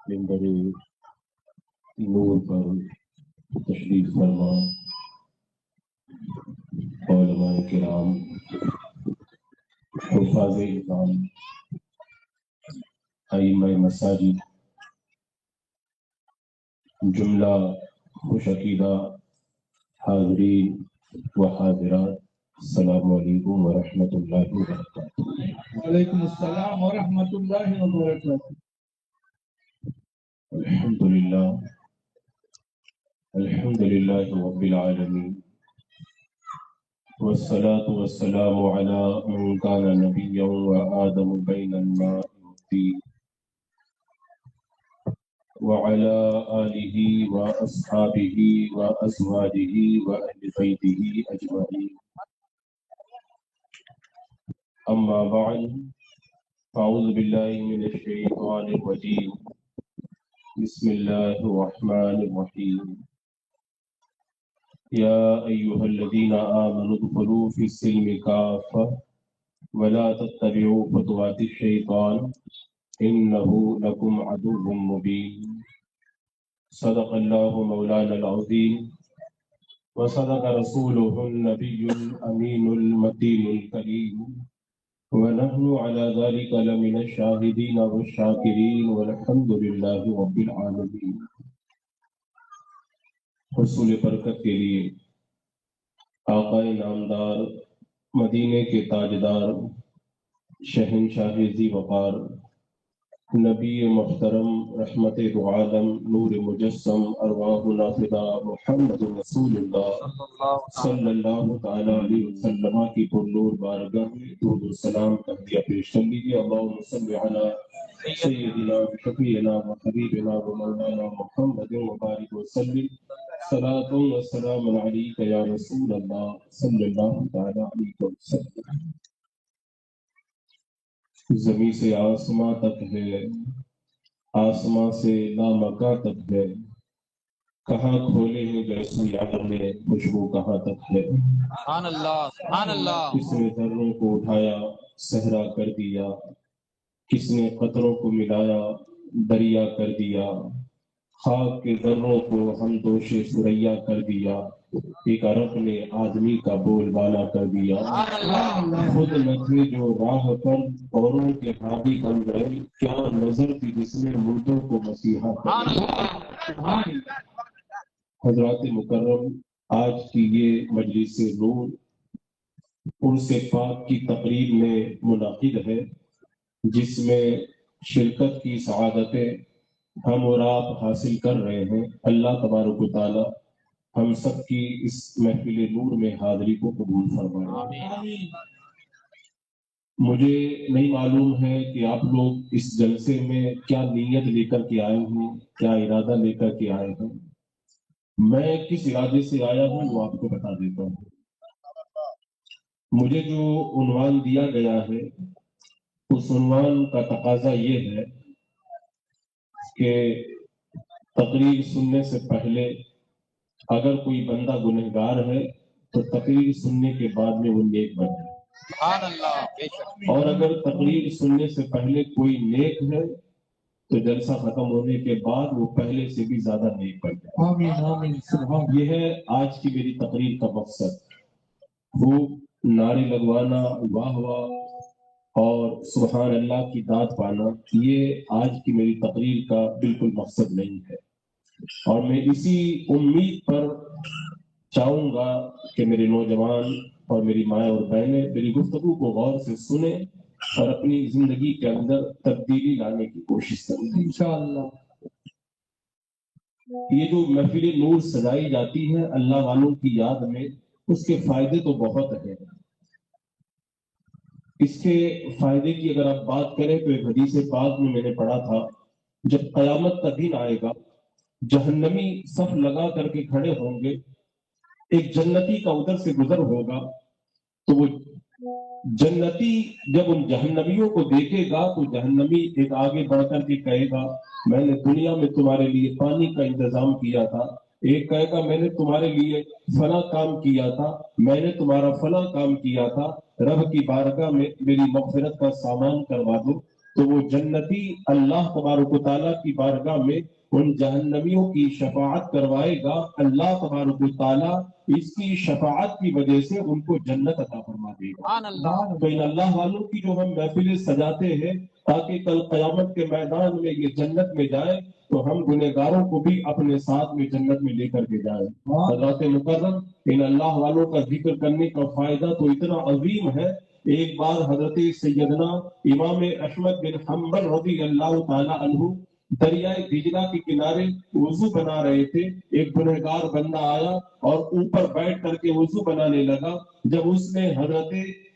منبر نور پر تشریف فرما علماء کرام، حفاظ اقام، ائمہ مساجد، جملہ خوش عقیدہ حاضرین و حاضرات، السلام علیکم ورحمۃ اللہ وبرکاتہ۔ وعلیکم السلام ورحمۃ اللہ وبرکاتہ۔ الحمدللہ رب العالمین، والصلاة والسلام على من كان نبيا وآدم بين الماء والطين، وعلى آله وأصحابه وأزواجه وأهل بيته أجمعين، أما بعد، أعوذ بالله من الشيطان الرجيم، بسم الله الرحمن الرحيم، يا أيها الذين آمنوا ادخلوا في السلم كافة ولا تتبعوا خطوات الشيطان إنه لكم عدو مبين، صدق الله مولانا العظيم وصدق رسوله النبي الأمين المتين الكريم، ونحن على ذلك لمن الشاهدين والشاكرين والحمد لله رب العالمين۔ حصول برکت کے لیے آقا نامدار، مدینے کے تاجدار، شہنشاہ ذی وقار، نبی محترم، رحمت دو عالم، نور مجسم، ارواحنا فدا محمد رسول اللہ صلی اللہ تعالی علیہ وسلم کی پرنور بارگاہ میں درود و سلام تحیہ پیش کر لیجیے۔ اللہم صل علی سیدنا شفیعنا و حبیبنا و مولانا محمد وبارک وسلم، صلاۃ و سلام علیک یا رسول اللہ صلی اللہ تعالی علیہ وسلم۔ زمین سے آسماں تک ہے، آسماں سے لامکاں تک ہے، کہاں کھولے ہیں گیسو یار میں خوشبو کہاں تک ہے۔ سبحان اللہ، سبحان اللہ۔ کس نے ذروں کو اٹھایا صحرا کر دیا، کس نے قطروں کو ملایا دریا کر دیا، خاک کے ذروں کو ہم دوش ثریا کر دیا، ایک عرب نے آدمی کا بول بالا کر دیا، خود نہ تھے جو راہ پر اوروں کے حاوی بن گئے، کیا نظر تھی جس نے مردوں کو مسیحا کر دیا۔ حضرات مکرم، آج کی یہ مجلس نور عرس پاک کی تقریب میں منعقد ہے، جس میں شرکت کی سعادتیں ہم اور آپ حاصل کر رہے ہیں۔ اللہ تبارک و تعالی ہم سب کی اس محفل نور میں حاضری کو قبول فرمائے۔ مجھے نہیں معلوم ہے کہ آپ لوگ اس جلسے میں کیا نیت لے کر کے آئے ہیں، کیا ارادہ لے کر کے آئے ہیں۔ میں کس ارادے سے آیا ہوں وہ آپ کو بتا دیتا ہوں۔ مجھے جو عنوان دیا گیا ہے اس عنوان کا تقاضا یہ ہے کہ تقریر سننے سے پہلے اگر کوئی بندہ گنہگار ہے تو تقریر سننے کے بعد میں وہ نیک بن جائے، سبحان اللہ، بے شک۔ اور اگر تقریر سننے سے پہلے کوئی نیک ہے تو جلسہ ختم ہونے کے بعد وہ پہلے سے بھی زیادہ نیک بن جائے۔ آمین آمین سبحان۔ یہ ہے آج کی میری تقریر کا مقصد۔ وہ نعرے لگوانا، واہ واہ اور سبحان اللہ کی داد پانا، یہ آج کی میری تقریر کا بالکل مقصد نہیں ہے۔ اور میں اسی امید پر چاہوں گا کہ میرے نوجوان اور میری مائیں اور بہنیں میری گفتگو کو غور سے سنیں اور اپنی زندگی کے اندر تبدیلی لانے کی کوشش کریں انشاءاللہ۔ یہ جو محفل نور سجائی جاتی ہے اللہ والوں کی یاد میں، اس کے فائدے تو بہت ہیں۔ اس کے فائدے کی اگر آپ بات کریں تو ایک حدیث پاک میں نے پڑھا تھا، جب قیامت کا دن آئے گا جہنمی صف لگا کر کے کھڑے ہوں گے، ایک جنتی کا ادھر سے گزر ہوگا تو وہ جنتی جب ان جہنمیوں کو دیکھے گا تو جہنمی ایک آگے بڑھ کر کے کہے گا میں نے دنیا میں تمہارے لیے پانی کا انتظام کیا تھا، ایک کہے گا میں نے تمہارے لیے فلاں کام کیا تھا، میں نے تمہارا فلاں کام کیا تھا، رب کی بارگاہ میں میری مغفرت کا سامان کروا دو۔ تو وہ جنتی اللہ تبارک و تعالیٰ کی بارگاہ میں ان جہنمیوں کی شفاعت کروائے گا. اللہ تبارک و تعالیٰ اس کی شفاعت کی وجہ سے ان کو جنت عطا فرما دے گا. سبحان اللہ. تو ان اللہ والوں کی جو ہم محفلیں سجاتے ہیں تاکہ کل قیامت کے میدان میں یہ جنت میں جائیں تو ہم گنہگاروں کو بھی اپنے ساتھ میں جنت میں لے کر کے جائیں. حضرات مکرم، ان اللہ والوں کا ذکر کرنے کا فائدہ تو اتنا عظیم ہے. ایک بار حضرت سیدنا امام احمد بن حنبل رضی اللہ تعالی عنہ دریائے دجلہ کے کنارے وضو بنا رہے تھے. ایک گنہگار بندہ آیا اور اوپر بیٹھ کر کے وضو بنانے لگا. جب اس نے حضرت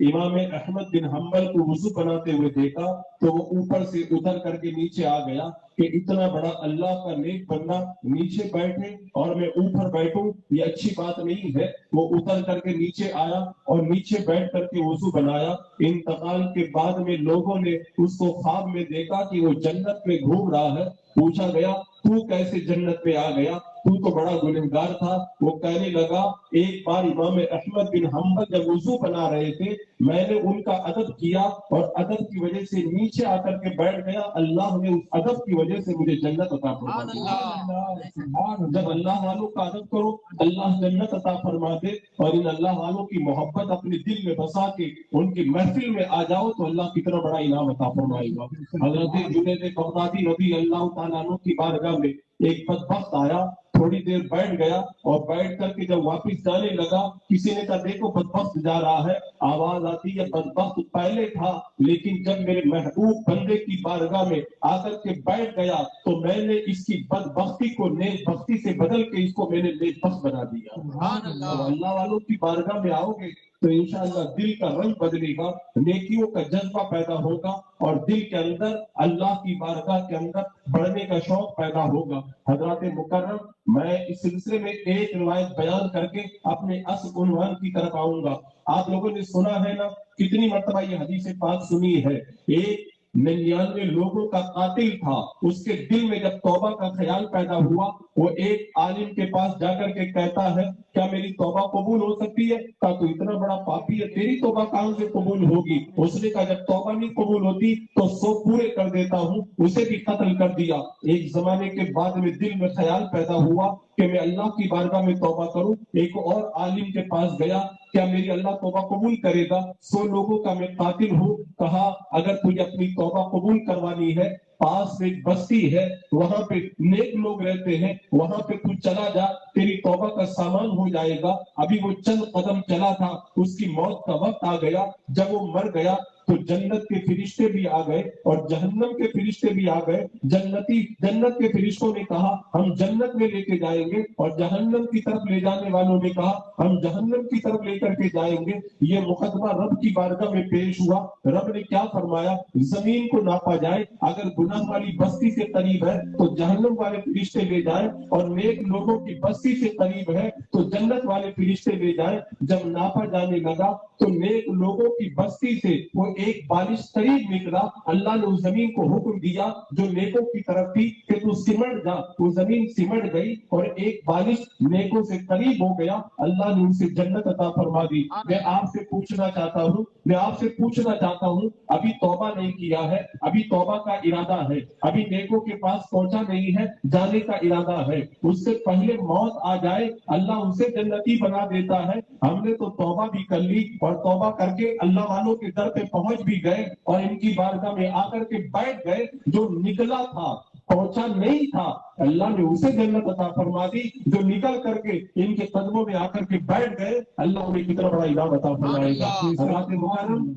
امام احمد بن حنبل کو وضو بناتے ہوئے دیکھا تو وہ اوپر سے اتر کر کے نیچے آ گیا کہ اتنا بڑا اللہ کا نیک بندہ نیچے بیٹھے اور میں اوپر بیٹھوں، یہ اچھی بات نہیں ہے. وہ اتر کر کے نیچے آیا اور نیچے بیٹھ کر کے وضو بنایا. انتقال کے بعد میں لوگوں نے اس کو خواب میں دیکھا کہ وہ جنت میں گھوم رہا ہے. پوچھا گیا تو کیسے جنت میں آ گیا، تو بڑا گنہگار تھا. وہ کہنے لگا ایک بار امام احمد بن حنبل جب وضو بنا رہے تھے میں نے ان کا ادب کیا اور ادب کی وجہ سے نیچے آ کر کے بیٹھ گیا. اللہ نے اس ادب کی وجہ سے مجھے جنت عطا فرما دی. جب اللہ والوں کا ادب کرو اللہ جنت عطا فرما دے. اور ان اللہ والوں کی محبت اپنے دل میں بسا کے ان کی محفل میں آ جاؤ تو اللہ کتنا بڑا انعام عطا فرمائے گا. حضرت جنید بغدادی رضی اللہ تعالیٰ عنہ کی بارگاہ میں ایک بدبخت آیا، تھوڑی دیر بیٹھ گیا اور بیٹھ کر کے جب واپس جانے لگا کسی نے کہا دیکھو بدبخت جا رہا ہے. آواز آتی ہے بدبخت پہلے تھا لیکن جب میرے محبوب بندے کی بارگاہ میں آ کر کے بیٹھ گیا تو میں نے اس کی بدبختی کو نیک بختی سے بدل کے اس کو میں نے نیک بخت بنا دیا. سبحان اللہ. تو اللہ والوں کی بارگاہ میں آؤ گے تو انشاءاللہ دل کا رنگ بدلے گا، نیکیوں کا جذبہ پیدا ہوگا اور دل کے اندر اللہ کی بارگاہ کے اندر بڑھنے کا شوق پیدا ہوگا. حضرات مکرم، میں اس سلسلے میں ایک روایت بیان کر کے اپنے اصل عنوان کی طرف آؤں گا. آپ لوگوں نے سنا ہے نا، کتنی مرتبہ یہ حدیث پاک سنی ہے. ایک 99 لوگوں کا قاتل تھا، اس کے دل میں جب توبہ کا خیال پیدا ہوا وہ ایک عالم کے پاس جا کر کے کہتا ہے کیا میری توبہ قبول ہو سکتی ہے؟ کہا تو اتنا بڑا پاپی ہے تیری توبہ کہاں سے قبول ہوگی؟ اس نے کہا جب توبہ نہیں قبول ہوتی تو 100 پورے کر دیتا ہوں. اسے بھی قتل کر دیا. ایک زمانے کے بعد میں دل میں خیال پیدا ہوا کہ میں اللہ کی بارگاہ میں توبہ کروں. ایک اور عالم کے پاس گیا، کیا میری اللہ توبہ قبول کرے گا؟ 100 لوگوں کا میں قاتل ہوں. کہا اگر تجھے اپنی توبہ قبول کروانی ہے پاس میں ایک بستی ہے وہاں پہ نیک لوگ رہتے ہیں، وہاں پہ تو چلا جا، تیری توبہ کا سامان ہو جائے گا. ابھی وہ چند قدم چلا تھا اس کی موت کا وقت آ گیا. جب وہ مر گیا تو جنت کے فرشتے بھی آ گئے اور جہنم کے فرشتے بھی آ گئے. جنت کے فرشتوں نے کہا ہم جنت میں لے کے جائیں گے اور جہنم کی طرف لے جانے والوں نے کہا ہم جہنم کی طرف لے کر کے جائیں گے. یہ مقدمہ رب کی بارگاہ میں پیش ہوا. رب نے کیا فرمایا؟ زمین کو ناپا جائے، اگر گناہ والی بستی سے قریب ہے تو جہنم والے فرشتے لے جائیں اور نیک لوگوں کی بستی سے قریب ہے تو جنت والے فرشتے لے جائیں. جب ناپا جانے لگا تو نیک لوگوں کی بستی سے وہ ایک بالش قریب نکلا. اللہ نے اس زمین کو حکم دیا جو نیکوں کی طرف تھی کہ تو سمٹ جا. وہ زمین سمٹ گئی اور ایک بالش نیکوں سے قریب ہو گیا. اللہ نے اسے جنت عطا فرما دی. میں آپ سے پوچھنا چاہتا ہوں ابھی توبہ نہیں کیا ہے، ابھی توبہ کا ارادہ ہے، ابھی نیکوں کے پاس پہنچا نہیں ہے، جانے کا ارادہ ہے، اس سے پہلے موت آ جائے اللہ اسے جنتی بنا دیتا ہے. ہم نے تو توبہ بھی کر لی اور توبہ کر کے اللہ والوں کے در پہ پہنچ بھی گئے اور ان کی بارگاہ میں آ کر کے بیٹھ گئے. جو نکلا تھا پہنچا نہیں تھا اللہ نے اسے جنت عطا فرما دی. جو نکل کر کے ان کے قدموں میں آ کر کے بیٹھ گئے اللہ انہیں کتنا بڑا انعام عطا فرمائے گا. حضرات محترم،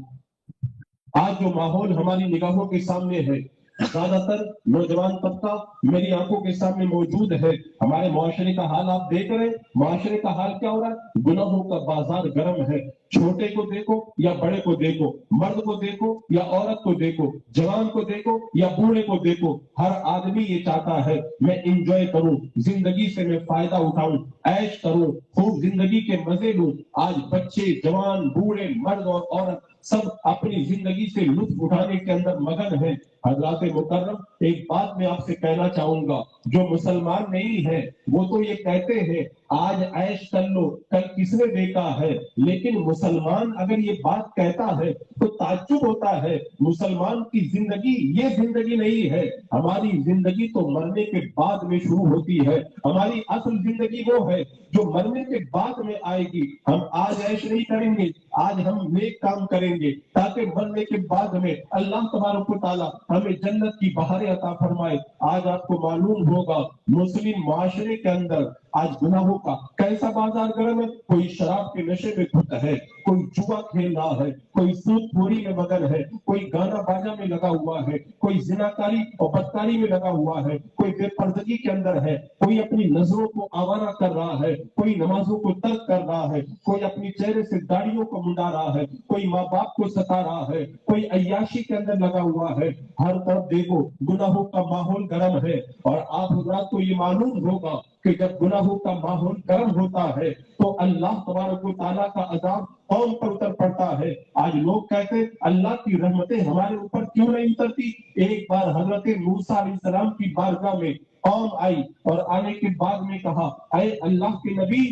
آج جو ماحول ہماری نگاہوں کے سامنے ہے زیادہ تر نوجوان طبقہ میری آنکھوں کے سامنے موجود ہے. ہمارے معاشرے کا حال آپ دیکھ رہے ہیں. معاشرے کا حال کیا ہو رہا ہے؟ گناہوں کا بازار گرم ہے. چھوٹے کو دیکھو یا بڑے کو دیکھو، مرد کو دیکھو یا عورت کو دیکھو، جوان کو دیکھو یا بوڑھے کو دیکھو، ہر آدمی یہ چاہتا ہے میں انجوائے کروں، زندگی سے میں فائدہ اٹھاؤں، عیش کروں، خوب زندگی کے مزے لوں. آج بچے، جوان، بوڑھے، مرد اور عورت سب اپنی زندگی سے لطف اٹھانے کے اندر مگن ہیں. حضرات مکرم، ایک بات میں آپ سے کہنا چاہوں گا، جو مسلمان نہیں ہے وہ تو یہ کہتے ہیں آج عیش کر لو، کل کس نے دیکھا ہے، لیکن مسلمان اگر یہ بات کہتا ہے تو تعجب ہوتا ہے. مسلمان کی زندگی یہ زندگی نہیں ہے. ہماری زندگی تو مرنے کے بعد میں شروع ہوتی ہے. ہماری اصل زندگی وہ ہے جو مرنے کے بعد میں آئے گی. ہم آج عیش نہیں کریں گے, آج ہم نیک کام کریں گے تاکہ مرنے کے بعد میں اللہ تبارک و تعالیٰ ہمیں جنت کی بہاریں عطا فرمائے. آج آپ کو معلوم ہوگا مسلم معاشرے کے اندر آج گناہوں کا کیسا بازار گرم ہے. کوئی شراب کے نشے میں دھت ہے, کوئی جوا کھیل رہا ہے, کوئی سود خوری میں مگن ہے, کوئی گانا باجا میں لگا ہوا ہے, کوئی زناکاری اور بدکاری میں لگا ہوا ہے, کوئی بے پردگی کے اندر ہے, کوئی اپنی نظروں کو آوارہ کر رہا ہے, کوئی نمازوں کو ترک کر رہا ہے, کوئی اپنی چہرے سے داڑھیوں کو منڈا رہا ہے, کوئی ماں باپ کو ستا رہا ہے, کوئی عیاشی کے اندر لگا ہوا ہے. ہر طرف دیکھو گناہوں کا ماحول گرم ہے. اور آپ حضرات کو یہ معلوم ہوگا کہ جب گناہوں کا ماحول گرم ہوتا ہے تو اللہ تبارک و تعالیٰ کا عذاب قوم پر اتر پڑتا ہے. آج لوگ کہتے اللہ کی رحمتیں ہمارے اوپر کیوں نہیں اترتی. ایک بار حضرت موسیٰ علیہ السلام کی بارگاہ میں قوم آئی اور آنے کے بعد میں کہا اے اللہ کے نبی,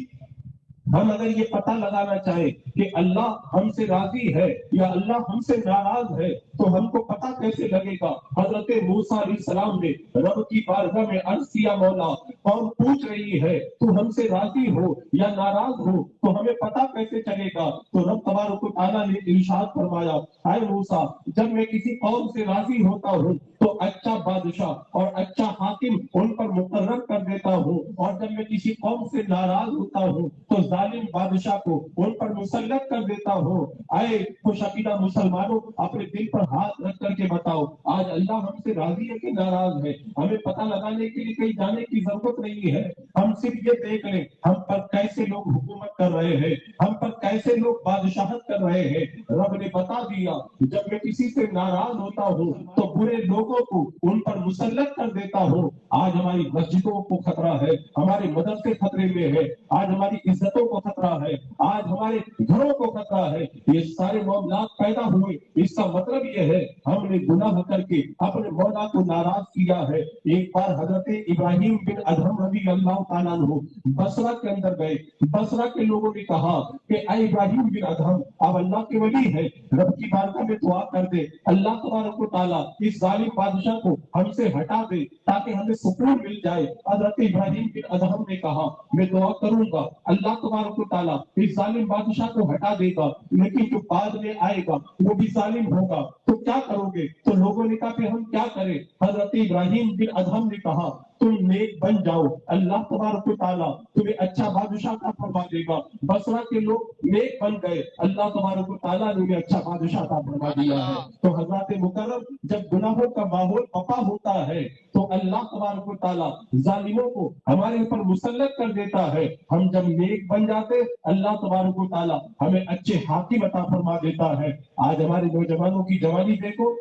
ہم اگر یہ پتہ لگانا چاہیں کہ اللہ ہم سے راضی ہے یا اللہ ہم سے ناراض ہے تو ہم کو پتہ کیسے لگے گا. حضرت موسیٰ علیہ السلام نے رب کی بارگاہ میں عرض کیا مولا قوم پوچھ رہی ہے تو ہم سے راضی ہو یا ناراض ہو تو ہمیں پتہ کیسے چلے گا. تو رب تبارک و تعالیٰ نے ارشاد فرمایا اے موسیٰ, جب میں کسی قوم سے راضی ہوتا ہوں تو اچھا بادشاہ اور اچھا حاکم ان پر مقرر کر دیتا ہوں, اور جب میں کسی قوم سے ناراض ہوتا ہوں تو ظالم بادشاہ کو ان پر مسلط کر دیتا ہوں. اے خوش عقیدہ مسلمانوں, اپنے دل پر ہاتھ رکھ کر کے بتاؤ آج اللہ ہم سے راضی ہے کہ ناراض ہے. ہمیں پتہ لگانے کے لیے کہیں جانے کی ضرورت نہیں ہے. ہم صرف یہ دیکھ لیں ہم پر کیسے لوگ حکومت کر رہے ہیں, ہم پر کیسے لوگ بادشاہت کر رہے ہیں. رب نے بتا دیا جب میں کسی سے ناراض ہوتا ہوں تو برے لوگوں کو ان پر مسلط کر دیتا ہوں. آج ہماری مسجدوں کو خطرہ ہے, ہمارے مدرسے خطرے میں ہے, آج ہماری عزتوں کو خطرہ ہے, آج ہمارے گھروں کو خطرہ ہے. یہ سارے معاملات پیدا ہوئے, اس کا مطلب یہ ہے ہم نے گناہ کر کے اپنے مولا کو ناراض کیا ہے. ایک بار حضرت ابراہیم بن ادھم رضی اللہ تعالیٰ عنہ بصرہ کے اندر گئے. بصرہ کے لوگوں نے کہا کہ اے ابراہیم بن ادھم, اب اللہ کے ولی ہے, رب کی بارگاہ میں دعا کر دے اللہ تبارک و تعالیٰ اس ظالم بادشاہ کو ہم سے ہٹا دے تاکہ ہمیں سکون مل جائے. حضرت ابراہیم بن ادھم نے کہا میں دعا کروں گا اللہ تبارک و تعالیٰ اس ظالم بادشاہ کو ہٹا دے گا, لیکن جو بعد میں آئے گا وہ بھی ظالم ہوگا, تو کیا کرو گے. تو لوگوں نے کہا کہ ہم کیا کریں. حضرت ابراہیم بن ادھم نے کہا تم نیک بن جاؤ, اللہ تبارک و تعالیٰ تمہیں اچھا بادشاہ عطا فرما دے گا. بصرہ کے لوگ نیک بن گئے, اللہ تبارک و تعالیٰ نے انہیں اچھا بادشاہ عطا فرما دیا ہے. تو حضرات مکرم, جب گناہوں کا ماحول پپا ہوتا ہے تو اللہ تبارک و تعالیٰ ظالموں کو ہمارے اوپر مسلط کر دیتا ہے. ہم جب نیک بن جاتے اللہ تبارک و تعالیٰ ہمیں اچھے حاکم عطا فرما دیتا ہے. آج ہمارے نوجوانوں کی جوانی دیکھو,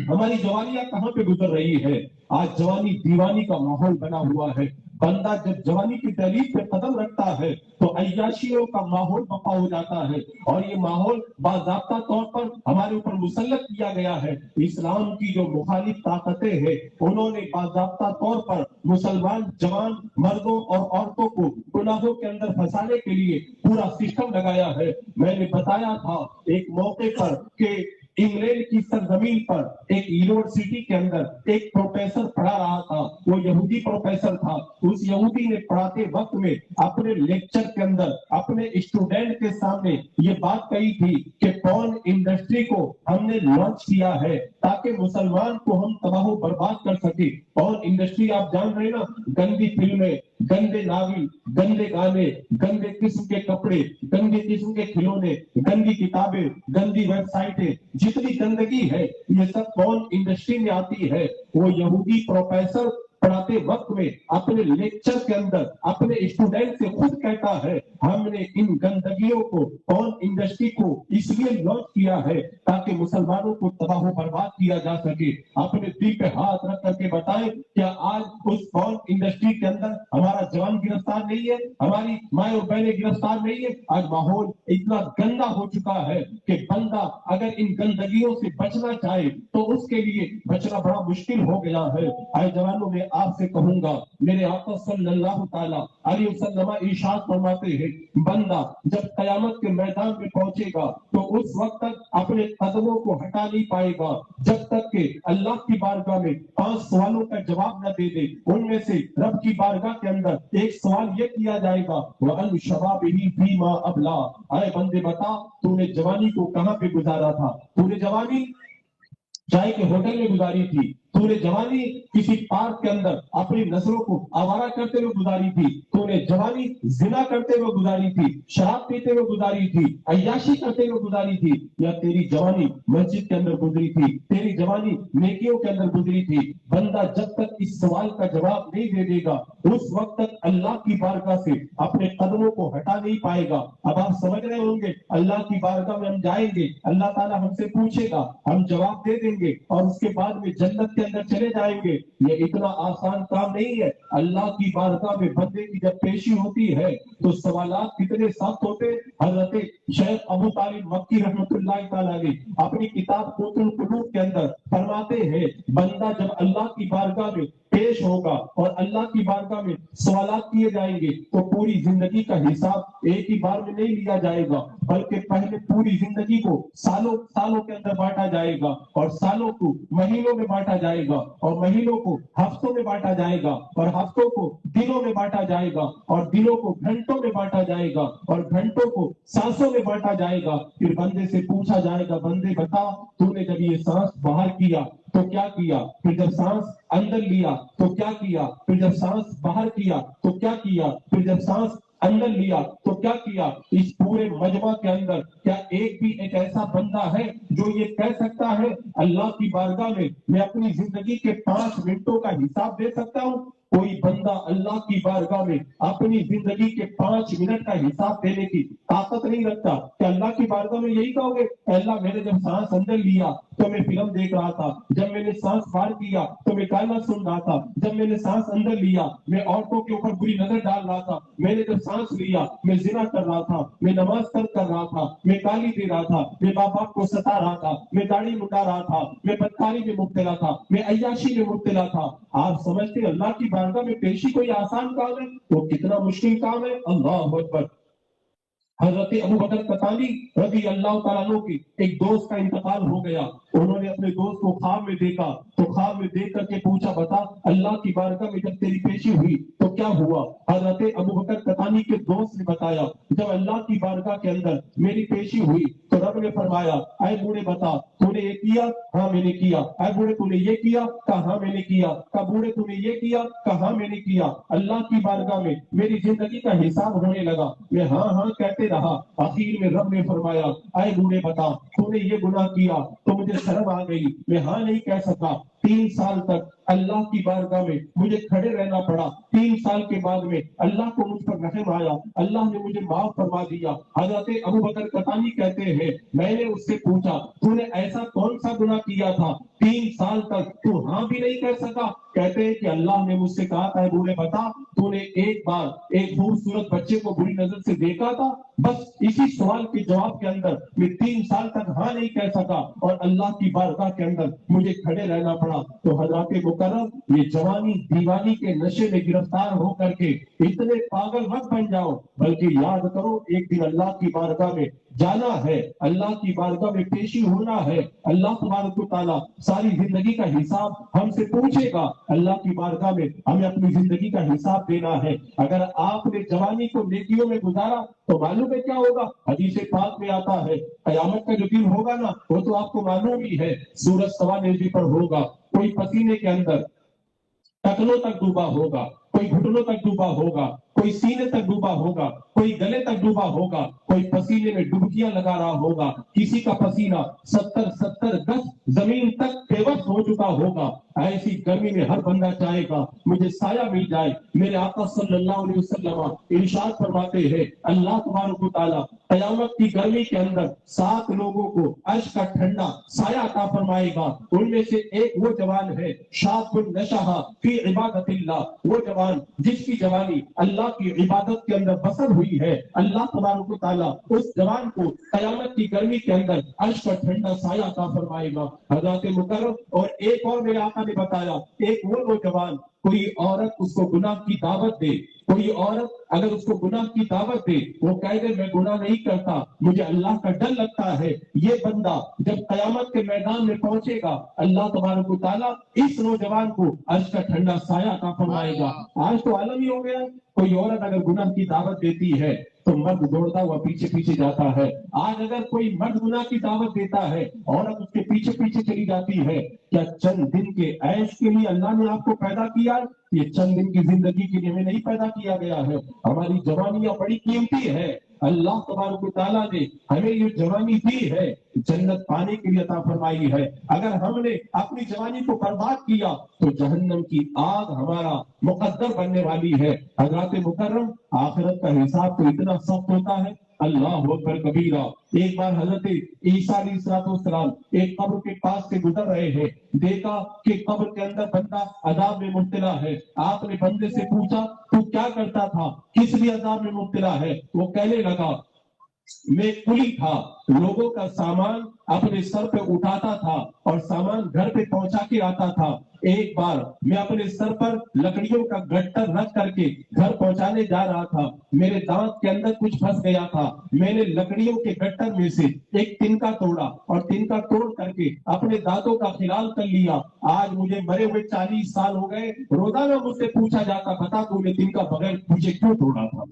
ہماری جوانیاں کہاں پہ گزر رہی ہے. آج جوانی دیوانی کا ماحول بنا ہوا ہے. بندہ جب جوانی کی دہلیز پہ قدم رکھتا ہے تو عیاشیوں کا ماحول بپا ہو جاتا ہے, اور یہ ماحول باضابطہ طور پر ہمارے اوپر مسلط کیا گیا ہے. اسلام کی جو مخالف طاقتیں ہیں انہوں نے باضابطہ طور پر مسلمان جوان مردوں اور عورتوں کو گناہوں کے اندر پھنسانے کے لیے پورا سسٹم لگایا ہے. میں نے بتایا تھا ایک موقع پر کہ انگلینڈ کی سرزمین پر ایک یونیورسٹی کے اندر ایک پروفیسر پڑھا رہا تھا, وہ یہودی پروفیسر تھا. اس یہودی نے پڑھاتے وقت میں اپنے لیکچر کے اندر اپنے اسٹوڈنٹ کے سامنے یہ بات کہی تھی کہ پورن انڈسٹری کو ہم نے لانچ کیا ہے تاکہ مسلمان کو ہم تباہ و برباد کر سکے. پورن انڈسٹری آپ جان رہے نا, گندی فلمیں, گندے ناول, گندے گانے, گندے قسم کے کپڑے, گندے قسم کے کھلونے, گندی کتابیں, گندی ویب سائٹیں, جتنی گندگی ہے یہ سب پورن انڈسٹری میں آتی ہے. وہ یہودی پروفیسر پڑھاتے وقت میں اپنے لیکچر کے اندر اپنے اسٹوڈنٹ سے خود کہتا ہے ہم نے ان گندگیوں کو پورن انڈسٹری کو اس لیے لانچ کیا ہے تاکہ مسلمانوں کو تباہ و برباد کیا جا سکے. اپنے دل پہ ہاتھ رکھ کر کے بتائیں کیا آج اس پورن انڈسٹری کے اندر ہمارا جوان گرفتار نہیں ہے, ہماری مائیں اور بہنیں گرفتار نہیں ہے. آج ماحول اتنا گندا ہو چکا ہے کہ بندہ اگر ان گندگیوں سے بچنا چاہے تو اس کے لیے بچنا بڑا مشکل ہو گیا ہے. اے جوانوں, میں آپ سے کہوں گا، میرے آقا صلی اللہ تعالیٰ علیہ وسلم ارشاد فرماتے ہیں، بندہ جب قیامت کے میدان میں پہنچے گا تو اس وقت تک اپنے قدموں کو ہٹا نہیں پائے گا جب تک کہ اللہ کی بارگاہ میں 5 سوالوں کا جواب نہ دے دے۔ ان میں سے رب کی بارگاہ کے اندر ایک سوال یہ کیا جائے گا، وَأَنْ شَبَابِهِ فِيمَا أَبْلَى، اے بندے بتا تو نے جوانی کو کہاں پہ گزارا تھا؟ تو نے جوانی چائے کے ہوٹل میں گزاری تھی؟ تو نے جوانی کسی پارک کے اندر اپنی نسلوں کو آوارہ کرتے ہوئے گزاری تھی؟ تو نے جوانی زنا کرتے ہوئے گزاری تھی، شراب پیتے ہوئے گزاری تھی، عیاشی کرتے ہوئے گزاری تھی، یا تیری جوانی مسجد کے اندر گزری تھی، تیری جوانی نیکیوں کے اندر گزری تھی؟ بندہ جب تک اس سوال کا جواب نہیں دے دے گا اس وقت تک اللہ کی بارگاہ سے اپنے قدموں کو ہٹا نہیں پائے گا۔ اب آپ سمجھ رہے ہوں گے، اللہ کی بارگاہ میں ہم جائیں گے، اللہ تعالیٰ ہم سے پوچھے گا، ہم جواب دے دیں گے اور اس کے بعد میں جنت کے اندر چلے جائیں گے۔ یہ اتنا آسان کام نہیں ہے۔ اللہ کی بارگاہ میں بندے کی جب پیشی ہوتی ہے تو سوالات کتنے سخت ہوتے۔ حضرت شیخ ابو طالب مکی رحمۃ اللہ تعالیٰ نے اپنی کتاب قوت القلوب کے اندر فرماتے ہیں، بندہ جب اللہ کی بارگاہ میں پیش ہوگا اور اللہ کی بارگاہ میں سوالات کیے جائیں گے تو پوری زندگی کا حساب ایک ہی بار میں نہیں لیا جائے گا، بلکہ پہلے پوری زندگی کو سالوں کے اندر بانٹا جائے گا، اور سالوں کو مہینوں میں بانٹا جائے گا، اور مہینوں کو ہفتوں میں بانٹا جائے گا، اور ہفتوں کو دنوں میں بانٹا جائے گا، اور دنوں کو گھنٹوں میں بانٹا جائے گا، اور گھنٹوں کو سانسوں میں بانٹا جائے گا۔ پھر بندے سے پوچھا جائے گا، بندے بتا تو نے جب یہ سانس باہر کیا تو کیا کیا؟ پھر جب سانس اندر لیا تو کیا کیا؟ پھر جب سانس باہر کیا تو کیا کیا؟ پھر جب سانس اندر لیا تو کیا کیا؟ اس پورے مجمع کے اندر کیا ایک بھی ایک ایسا بندہ ہے جو یہ کہہ سکتا ہے اللہ کی بارگاہ میں اپنی زندگی کے 5 منٹوں کا حساب دے سکتا ہوں؟ کوئی بندہ اللہ کی بارگاہ میں اپنی زندگی کے 5 منٹ کا حساب دینے کی طاقت نہیں رکھتا۔ کہ اللہ کی بارگاہ میں یہی کہو گے، اللہ میں نے جب سانس اندر لیا تو میں فلم دیکھ رہا تھا، جب میں نے سانس باہر کیا تو میں گانا سن رہا تھا، جب میں نے سانس اندر لیا میں عورتوں کے اوپر بری نظر ڈال رہا تھا، میں نے جب سانس لیا میں زنا کر رہا تھا، میں نماز ترک کر رہا تھا، میں گالی دے رہا تھا، میں ماں باپ کو ستا رہا تھا، میں داڑھی منڈا رہا تھا، میں بدکاری میں مبتلا تھا، میں عیاشی میں مبتلا تھا۔ آپ سمجھتے اللہ کی بارگاہ میں پیشی کوئی آسان کام ہے؟ وہ کتنا مشکل کام ہے۔ اللہ اکبر۔ حضرت ابو بکر قطانی رضی اللہ تعالیٰ عنہ کی ایک دوست کا انتقال ہو گیا۔ انہوں نے اپنے دوست کو خواب میں دیکھا تو خواب میں دیکھ کر کے پوچھا، بتا اللہ کی بارگاہ میں جب تیری پیشی ہوئی تو کیا ہوا؟ حضرت ابو بکر قطانی کے دوست نے بتایا، جب اللہ کی بارگاہ کے اندر میری پیشی ہوئی تو رب نے فرمایا، اے بوڑھے بتا تو نے یہ کیا؟ ہاں میں نے کیا۔ اے بوڑھے تو نے یہ کیا؟ کہا ہاں میں نے کیا۔ کہا بوڑھے تو نے یہ کیا؟ کہا ہاں میں نے کیا۔ اللہ کی بارگاہ میں میری زندگی کا حساب ہونے لگا، میں ہاں ہاں کہتے رہا۔ آخر میں رب نے فرمایا، اے بوڑھے بتا تو نے یہ گناہ کیا؟ تو مجھے شرم آ گئی، میں ہاں نہیں کہہ سکا۔ 3 سال تک اللہ کی بارگاہ میں مجھے کھڑے رہنا پڑا۔ 3 سال کے بعد میں اللہ کو مجھ پر رحم آیا، اللہ نے مجھے معاف فرما دیا۔ حضرت ابو بکر قطانی کہتے ہیں، میں نے اس سے پوچھا تو نے ایسا کون سا گناہ کیا تھا 3 سال تک تو ہاں بھی نہیں کہہ سکا؟ کہتے ہیں کہ اللہ نے مجھ سے کہا تھا، اے بوڑھے بتا تو نے ایک بار ایک خوبصورت بچے کو بری نظر سے دیکھا تھا؟ بس اسی سوال کے جواب کے اندر میں 3 سال تک ہاں نہیں کہہ سکا اور اللہ کی بارگاہ کے اندر مجھے کھڑے رہنا پڑا۔ تو حضرات مکرم، یہ جوانی دیوانی کے نشے میں گرفتار ہو کر کے اتنے پاگل مت بن جاؤ، بلکہ یاد کرو ایک دن اللہ کی بارگاہ میں جانا ہے، اللہ کی بارگاہ میں پیشی ہونا ہے۔ اللہ تبارک و تعالیٰ ساری زندگی کا حساب ہم سے پوچھے گا۔ اللہ کی بارگاہ میں ہمیں اپنی زندگی کا حساب دینا ہے۔ اگر آپ نے جوانی کو نیکیوں میں گزارا تو معلوم ہے کیا ہوگا؟ حدیث پاک میں آتا ہے، قیامت کا جو دن ہوگا نا وہ تو آپ کو معلوم ہی ہے، سورج سوا نیزے پر ہوگا، کوئی پسینے کے اندر ٹکنوں تک ڈوبا ہوگا، کوئی گھٹنوں تک ڈوبا ہوگا، کوئی سینے تک ڈوبا ہوگا، کوئی گلے تک ڈوبا ہوگا، کوئی پسینے میں ڈبکیاں لگا رہا ہوگا، کسی کا پسینہ 70 گز زمین تک بے وقت ہو چکا ہوگا۔ ایسی گرمی میں ہر بندہ چاہے گا مجھے سایہ مل جائے۔ میرے آقا صلی اللہ علیہ وسلم ارشاد فرماتے ہیں، اللہ تبارک و تعالیٰ قیامت کی گرمی کے اندر 7 لوگوں کو عرش کا ٹھنڈا سایہ عطا فرمائے گا۔ ان میں سے ایک وہ جوان ہے، شاب نشہ فی عبادت اللہ، وہ جوان جس کی جوانی اللہ کی عبادت کے اندر بسر ہوئی ہے۔ اللہ تبارک و تعالیٰ اس جوان کو قیامت کی گرمی کے اندر عرش کا ٹھنڈا سایہ عطا فرمائے گا۔ حضرات مکرم، اور ایک اور میرے آقا نے بتایا، ایک وہ نوجوان کوئی عورت اس کو گناہ کی دعوت دے، کوئی عورت اگر اس کو گناہ کی دعوت دے، وہ کہے دے میں گناہ نہیں کرتا، مجھے اللہ کا ڈر لگتا ہے، یہ بندہ جب قیامت کے میدان میں پہنچے گا اللہ تبارک و تعالیٰ اس نوجوان کو عرش کا ٹھنڈا سایہ عطا فرمائے گا۔ آج تو عالم ہی ہو گیا، کوئی عورت اگر گناہ کی دعوت دیتی ہے تو مرد دوڑتا ہوا پیچھے پیچھے جاتا ہے۔ آج اگر کوئی مرد گناہ کی دعوت دیتا ہے، عورت اس کے پیچھے پیچھے چلی جاتی ہے۔ کیا چند دن کے عیش کے لیے اللہ نے آپ کو پیدا کیا؟ یہ چند دن کی زندگی کے لیے ہمیں نہیں پیدا کیا گیا ہے۔ ہماری جوانیاں بڑی قیمتی ہے، اللہ تبارک و تعالیٰ نے ہمیں یہ جوانی دی ہے، جنت پانے کے لیے عطا فرمائی ہے۔ اگر ہم نے اپنی جوانی کو برباد کیا تو جہنم کی آگ ہمارا مقدر بننے والی ہے۔ حضرات مکرم، آخرت کا حساب تو اتنا سخت ہوتا ہے، اللہ اکبر کبیرہ۔ ایک بار حضرت عیسیٰ علیہ السلام ایک قبر کے پاس سے گزر رہے ہیں، دیکھا کہ قبر کے اندر بندہ عذاب میں مبتلا ہے۔ آپ نے بندے سے پوچھا تو کیا کرتا تھا، کس لیے عذاب میں مبتلا ہے؟ وہ کہنے لگا میں کلی تھا، لوگوں کا سامان اپنے سر پہ اٹھاتا تھا اور سامان گھر پہ پہنچا کے آتا تھا۔ ایک بار میں اپنے سر پر لکڑیوں کا گٹر رکھ کر کے گھر پہنچانے جا رہا تھا، میرے دانت کے اندر کچھ پھنس گیا تھا، میں نے لکڑیوں کے گٹر میں سے ایک تنکا توڑا اور تنکا توڑ کر کے اپنے دانتوں کا خلال کر لیا۔ آج مجھے مرے ہوئے 40 سال ہو گئے، روزانہ مجھ سے پوچھا جاتا بتا تو نے تنکا بغیر پوچھے کیوں توڑا تھا،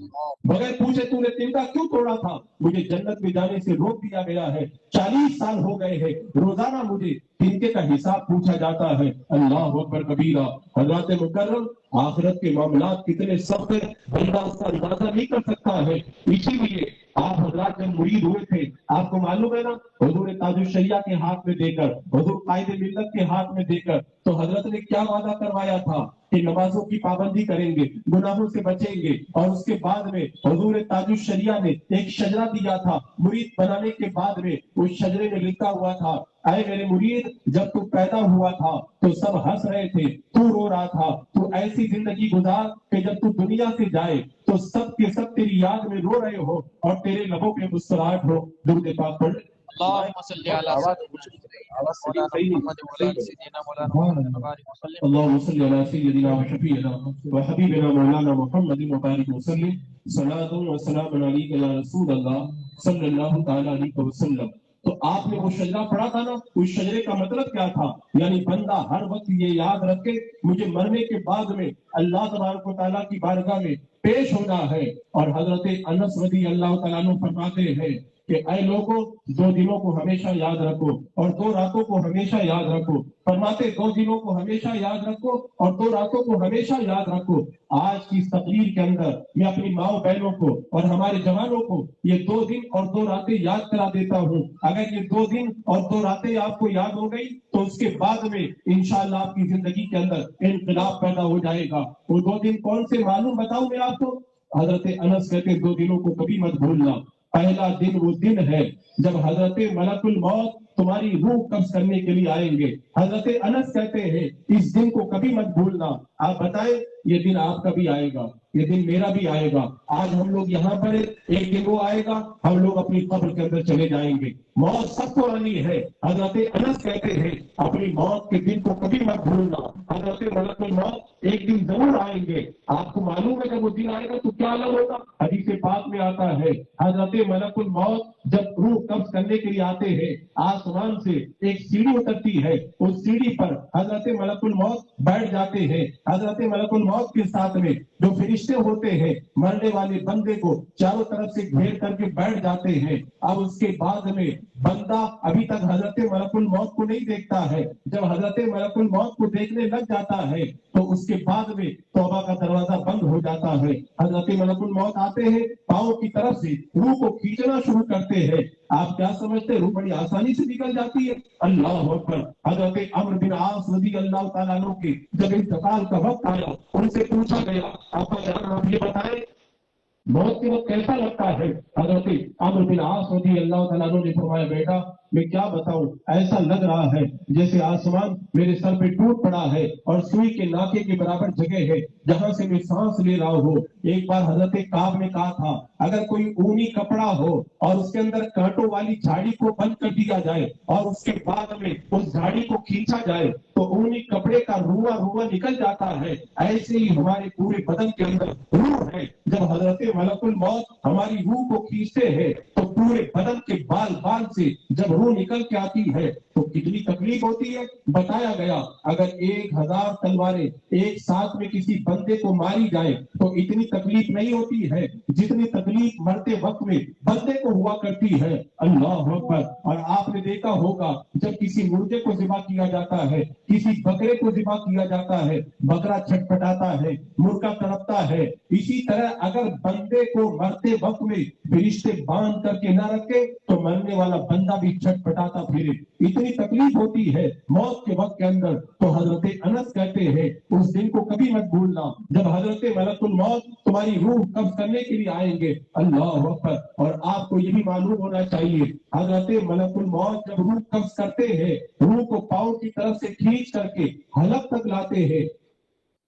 بغیر پوچھے تو نے تنکا کیوں توڑا تھا؟ مجھے جنت میں جانے سے روک دیا گیا ہے، 40 سال ہو گئے ہیں، روزانہ مجھے تنکے کا حساب پوچھا جاتا ہے۔ اللہ اکبر کبیرہ۔ حضرات مکرم، آخرت کے معاملات کتنے سخت ہیں، بندہ اس کا اندازہ نہیں کر سکتا ہے۔ اسی لیے آپ حضرات جب مرید ہوئے تھے، آپ کو معلوم ہے نا، حضور تاج الشریعہ کے ہاتھ میں دے کر، حضور قائد ملت کے ہاتھ میں دے کر تو حضرت نے کیا وعدہ کروایا تھا کہ نمازوں کی پابندی کریں گے، گناہوں سے بچیں گے، اور اس کے بعد میں حضور تاج الشریعہ نے ایک شجرہ دیا تھا، مرید بنانے کے بعد میں اس شجرے میں لکھا ہوا تھا اے میرے مرید، جب تو پیدا ہوا تھا تو سب ہنس رہے تھے، تو رو رہا تھا، تو ایسی زندگی گزار کہ جب تو دنیا سے جائے تو سب کے سب تیری یاد میں رو رہے ہو اور تیرے لبوں پہ مسکراہٹ ہو۔ درود پاک پڑھ۔ اللهم صل على سيدنا محمد وعلى آل سيدنا مولانا محمد وبارك وسلم۔ اللهم صل على سيدنا وشفيعنا وحبيبنا مولانا محمد وبارك وسلم، صلاة وسلام عليك يا رسول الله صلی اللہ تعالی علیہ وسلم۔ تو آپ نے وہ شجرہ پڑھا تھا نا، اس شجرے کا مطلب کیا تھا؟ یعنی بندہ ہر وقت یہ یاد رکھے مجھے مرنے کے بعد میں اللہ تبارک و تعالیٰ کی بارگاہ میں پیش ہونا ہے۔ اور حضرت انس رضی اللہ تعالیٰ عنہ فرماتے ہیں کہ اے لوگوں، 2 دنوں کو ہمیشہ یاد رکھو اور 2 راتوں کو ہمیشہ یاد رکھو۔ فرماتے 2 دنوں کو ہمیشہ یاد رکھو اور 2 راتوں کو ہمیشہ یاد رکھو۔ آج کی اس تقریر کے اندر میں اپنی ماؤں بہنوں کو اور ہمارے جوانوں کو یہ 2 دن اور 2 راتیں یاد کرا دیتا ہوں۔ اگر یہ 2 دن اور 2 راتیں آپ کو یاد ہو گئی تو اس کے بعد میں انشاءاللہ آپ کی زندگی کے اندر انقلاب پیدا ہو جائے گا۔ وہ 2 دن کون سے معلوم بتاؤں میں آپ کو؟ حضرت انس کہتے 2 دنوں کو کبھی مت بھولنا۔ پہلا دن وہ دن ہے جب حضرت ملک الموت تمہاری روح قبض کرنے کے لیے آئیں گے۔ حضرت انس کہتے ہیں اس دن کو کبھی مت بھولنا۔ آپ بتائیں یہ دن آپ کا بھی آئے گا، یہ دن میرا بھی آئے گا۔ آج ہم لوگ یہاں پر ایک دن وہ آئے گا ہم لوگ اپنی قبر کے اندر چلے جائیں گے۔ موت سب کو آنی ہے۔ حضرت انس کہتے ہیں اپنی موت کے دن کو کبھی مت بھولنا۔ حضرت ملک الموت ایک دن ضرور آئیں گے۔ آپ کو معلوم ہے جب وہ دن آئے گا تو کیا عالم ہوگا؟ حدیث پاک میں آتا ہے حضرت ملک الموت جب روح قبض کرنے کے لیے آتے ہیں، آسمان سے ایک سیڑھی اترتی ہے، اس سیڑھی پر حضرت ملک الموت بیٹھ جاتے ہیں۔ حضرت ملک الموت کے ساتھ میں جو فرشتے ہوتے ہیں مرنے والے بندے کو چاروں طرف سے گھیر کر کے بیٹھ جاتے ہیں۔ اب اس کے بعد میں بندہ ابھی تک حضرت ملک الموت کو نہیں دیکھتا ہے، جب حضرت ملک الموت کو دیکھنے لگ جاتا ہے تو اس کے بعد میں توبہ کا دروازہ بند ہو جاتا ہے۔ حضرت ملک الموت آتے ہیں، پاؤں کی طرف سے روح کو کھینچنا شروع کرتے ہیں۔ آپ کیا سمجھتے روح بڑی آسانی سے نکل جاتی ہے؟ اللہ اکبر۔ حضرت عمرو بن عاص رضی اللہ تعالیٰ عنہ کے جب انتقال کا وقت آیا ان سے پوچھا گیا آقا جان آپ یہ بتائیں موت کے وقت کیسا لگتا ہے؟ حضرت عمرو بن عاص رضی اللہ تعالیٰ عنہ نے فرمایا بیٹا میں کیا بتاؤں، ایسا لگ رہا ہے جیسے آسمان میرے سر پہ ٹوٹ پڑا ہے اور سوئی کے ناکے کے برابر جگہ ہے جہاں سے میں سانس لے رہا ہوں۔ ایک بار حضرت کعب نے کہا تھا اگر کوئی اونی کپڑا ہو اور اس کے اندر کانٹوں والی جھاڑی کو بند کر دیا جائے اور اس کے بعد میں اس جھاڑی کو کھینچا جائے تو اونی کپڑے کا رواں نکل جاتا ہے، ایسے ہی ہمارے پورے بدن کے اندر روح ہے۔ جب حضرت ملک الموت ہماری روح کو کھینچتے ہیں تو پورے بدن کے بال بال سے جب روح نکل کے آتی ہے تو کتنی تکلیف ہوتی ہے۔ بتایا گیا اگر 1000 تلواریں ایک ساتھ میں کسی بندے کو ماری جائے تو اتنی تکلیف نہیں ہوتی ہے جتنی تکلیف مرتے وقت میں بندے کو ہوا کرتی ہے۔ اللہ اکبر۔ اور آپ نے دیکھا ہوگا جب کسی مردے کو ذبح کیا جاتا ہے، کسی بکرے کو ذبح کیا جاتا ہے، بکرا چھٹپٹاتا ہے، مرغا تڑپتا ہے، اسی طرح اگر بندے کو مرتے وقت میں فرشتے باندھ کر کے نہ رکھے تو مرنے والا بندہ بھی چھٹپٹاتا پھرے۔ اتنی تکلیف ہوتی ہے موت کے وقت کے اندر۔ تو حضرت انس کہتے ہیں اس دن کو کبھی مت بھولنا جب حضرت ملک الموت تمہاری روح قبض کرنے کے لیے آئیں گے۔ اللہ اکبر۔ اور آپ کو یہ بھی معلوم ہونا چاہیے حضرت ملک الموت جب روح قبض کرتے ہیں، روح کو پاؤں کی طرف سے کھینچ کر کے حلق تک لاتے ہیں،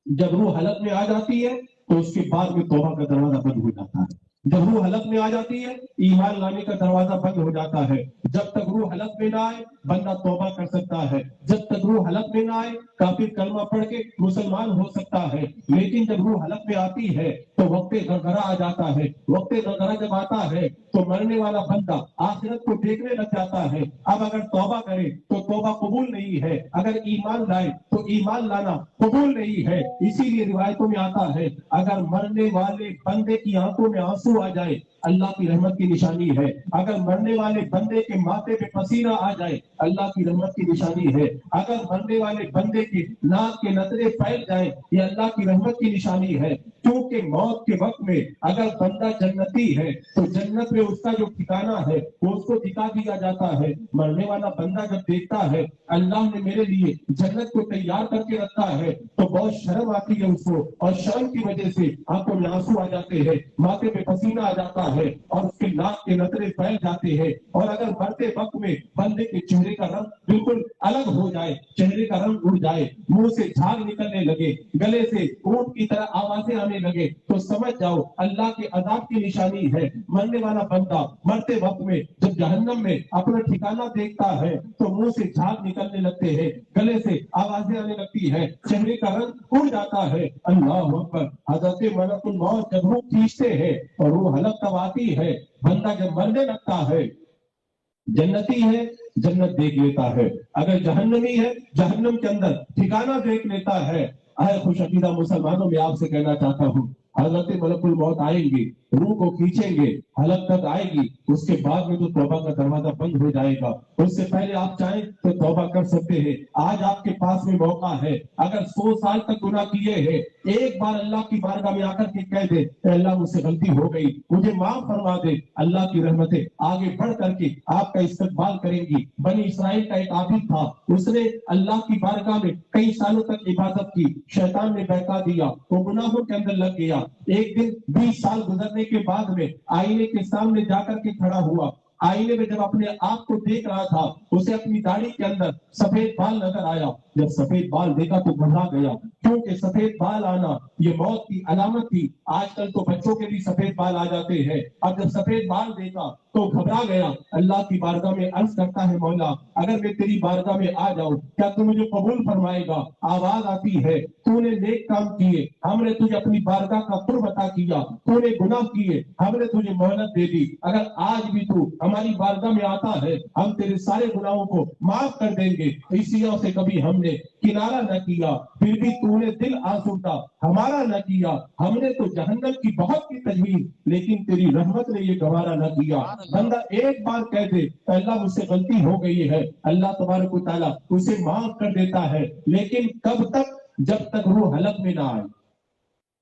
جب روح حلق میں آ جاتی ہے تو اس کے بعد میں توبہ کا دروازہ بند ہو جاتا ہے۔ جب روح حلق میں آ جاتی ہے ایمان لانے کا دروازہ بند ہو جاتا ہے۔ جب تک روح حلق میں نہ آئے بندہ توبہ کر سکتا ہے، جب تک روح حلق میں نہ آئے کافر کلمہ پڑھ کے مسلمان ہو سکتا ہے، لیکن جب روح حلق میں آتی ہے تو وقت غرغرہ آ جاتا ہے۔ وقت غرغرہ جب آتا ہے تو مرنے والا بندہ آخرت کو دیکھنے لگ جاتا ہے۔ اب اگر توبہ کرے تو توبہ قبول نہیں ہے، اگر ایمان لائے تو ایمان لانا قبول نہیں ہے۔ اسی لیے روایتوں میں آتا ہے اگر مرنے والے بندے کی آنکھوں میں آنسو آ جائے اللہ کی رحمت کی نشانی ہے، اگر مرنے والے بندے کے ماتھے پہ پسینہ آ جائے اللہ کی رحمت کی نشانی ہے، اگر مرنے والے بندے کے ناک کے نترے پھیل جائیں یہ اللہ کی رحمت کی نشانی ہے۔ کیونکہ موت کے وقت میں اگر بندہ جنتی ہے تو جنت میں اس کا جو ٹھکانہ ہے وہ اس کو دکھا دیا جاتا ہے۔ مرنے والا بندہ جب دیکھتا ہے اللہ نے میرے لیے جنت کو تیار کر کے رکھا ہے تو بہت شرم آتی ہے اس کو، اور شرم کی وجہ سے آنکھوں میں آنسو آ جاتے ہیں، ماتھے پہ پسینہ آ جاتا ہے اور اس کے ناک کے نترے پھیل جاتے ہیں۔ اور اگر مرتے وقت میں بندے کے چہرے کا رنگ بالکل الگ ہو جائے، چہرے کا رنگ اڑ جائے، منہ سے جھاگ نکلنے لگے، گلے سے اونٹ کی طرح آوازیں آنے لگے تو سمجھ جاؤ اللہ کے عذاب کی نشانی ہے۔ مرنے والا بندہ مرتے وقت میں جب جہنم میں اپنا ٹھکانہ دیکھتا ہے تو منہ سے جھاگ نکلنے لگتے ہیں، گلے سے آوازیں آنے لگتی ہے، چہرے کا رنگ اڑ جاتا ہے۔ اللہ اکبر۔ حضرت ملک الموت جب روح کھینچتے ہیں اور روح حلق تب آتی ہے، بندہ جب مرنے لگتا ہے جنتی ہے جنت دیکھ لیتا ہے، اگر جہنمی ہے جہنم کے اندر ٹھکانہ دیکھ لیتا ہے۔ اے خوش عقیدہ مسلمانوں میں آپ سے کہنا چاہتا ہوں حضرت ملک الموت آئیں گے، روح کو کھینچیں گے، حلق تک آئے گی، اس کے بعد میں تو توبہ کا دروازہ بند ہو جائے گا۔ اس سے پہلے آپ چاہیں تو توبہ کر سکتے ہیں، آج آپ کے پاس میں موقع ہے۔ اگر 100 سال تک گناہ کیے ہیں ایک بار اللہ کی بارگاہ میں آ کر کے کہہ دے اے اللہ مجھ سے غلطی ہو گئی مجھے معاف فرما دے، اللہ کی رحمتیں آگے بڑھ کر کے آپ کا استقبال کریں گی۔ بنی اسرائیل کا ایک عابد تھا، اس نے اللہ کی بارگاہ میں کئی سالوں تک عبادت کی، شیطان نے بہکا دیا، وہ گناہوں کے اندر لگ گیا۔ ایک دن 20 سال گزرنے کے بعد میں آئینے کے سامنے جا کر کے کھڑا ہوا، آئینے میں جب اپنے آپ کو دیکھ رہا تھا اسے اپنی داڑھی کے اندر سفید بال نظر آیا۔ جب سفید بال دیکھا تو گھبرا گیا، کیونکہ سفید بال آنا یہ موت کی علامت تھی۔ آج کل تو بچوں کے بھی سفید بال آ جاتے ہیں، اب جب سفید بال دیکھا تو گھبرا گیا، اللہ کی بارگاہ میں عرض کرتا ہے مولا اگر میں تیری بارگاہ میں آ جاؤں کیا تو مجھے قبول فرمائے گا؟ آواز آتی ہے تو نے نیک کام کیے، ہم نے تجھے اپنی بارگاہ کا قرب عطا کیا، تو نے گناہ کیے، ہم نے تجھے مہلت دے دی، اگر آج بھی تو ہماری بارگاہ میں آتا ہے ہم تیرے سارے گناہوں کو معاف کر دیں گے۔ اسی وجہ سے کبھی ہم نے کنارہ نہ کیا، پھر بھی تو نے دل آسودہ ہمارا نہ کیا، ہم نے تو جہنم کی بہت کی تجویز لیکن تیری رحمت نے یہ گوارا نہ کیا۔ بندہ ایک بار کہہ دے اللہ مجھ سے غلطی ہو گئی ہے، اللہ تبارک و تعالیٰ اسے معاف کر دیتا ہے، لیکن کب تک؟ جب تک روح حلق میں نہ آئے،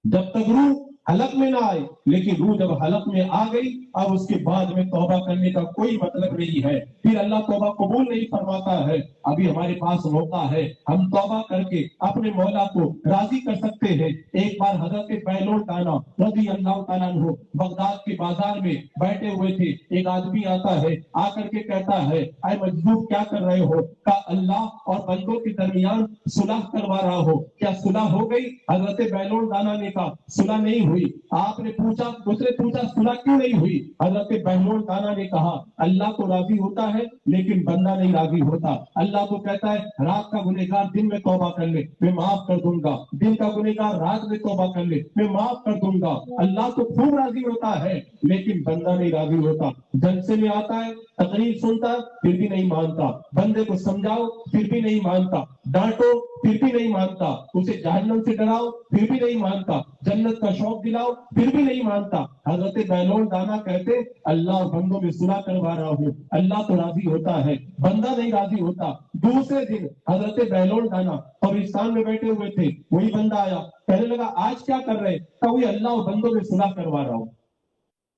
جب تک روح हलक में ना आए, लेकिन रूह जब हलक में आ गई अब उसके बाद में तौबा करने का कोई मतलब नहीं है, फिर अल्लाह तौबा कबूल नहीं फरमाता है। अभी हमारे पास मौका है, हम तौबा करके अपने मौला को राजी कर सकते हैं। एक बार हजरत बैलून ताना रज़ी अल्लाह तआला अन्हु बगदाद के बाजार में बैठे हुए थे। एक आदमी आता है, आकर के कहता है, ऐ मजलूब क्या कर रहे हो? का अल्लाह और बंदों के दरमियान सुलह करवा रहा हो। क्या सुलह हो गई? हजरत बैलून ताना ने कहा सुलह नहीं हुई। आपने पूछा, उसने पूछा सुलह क्यों नहीं हुई? हजरत बैलून ताना ने कहा अल्लाह तो राजी होता है लेकिन बंदा नहीं राजी होता। अल्लाह तो कहता है रात का गुनहगार दिन में तौबा कर ले, मैं माफ कर दूंगा, दिन का गुनहगार रात में तौबा कर ले, मैं माफ कर दूंगा। अल्लाह तो खूब राजी होता है लेकिन बंदा नहीं राजी होता। जलसे में आता है, तकरीर सुनता फिर भी नहीं मानता, बंदे को समझाओ फिर भी नहीं मानता, डांटो फिर भी नहीं मानता, उसे जहन्नम से डराओ फिर भी नहीं मानता, जन्नत का शौक दिलाओ फिर भी नहीं मानता। हजरत बैलून दाना कहते अल्लाह और बंदों में सुलह करवा रहा हूँ, अल्लाह तो राजी होता है, बंदा नहीं राजी होता। दूसरे दिन हजरत बैलून दाना कब्रिस्तान में बैठे हुए थे, वही बंदा आया, कहने लगा आज क्या कर रहे? कहा वही अल्लाह और बंदों में सुलह करवा रहा हूँ।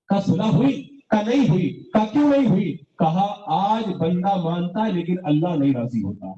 का सुलह हुई? का नहीं हुई। का क्यों नहीं हुई? कहा आज बंदा मानता है लेकिन अल्लाह नहीं राजी होता।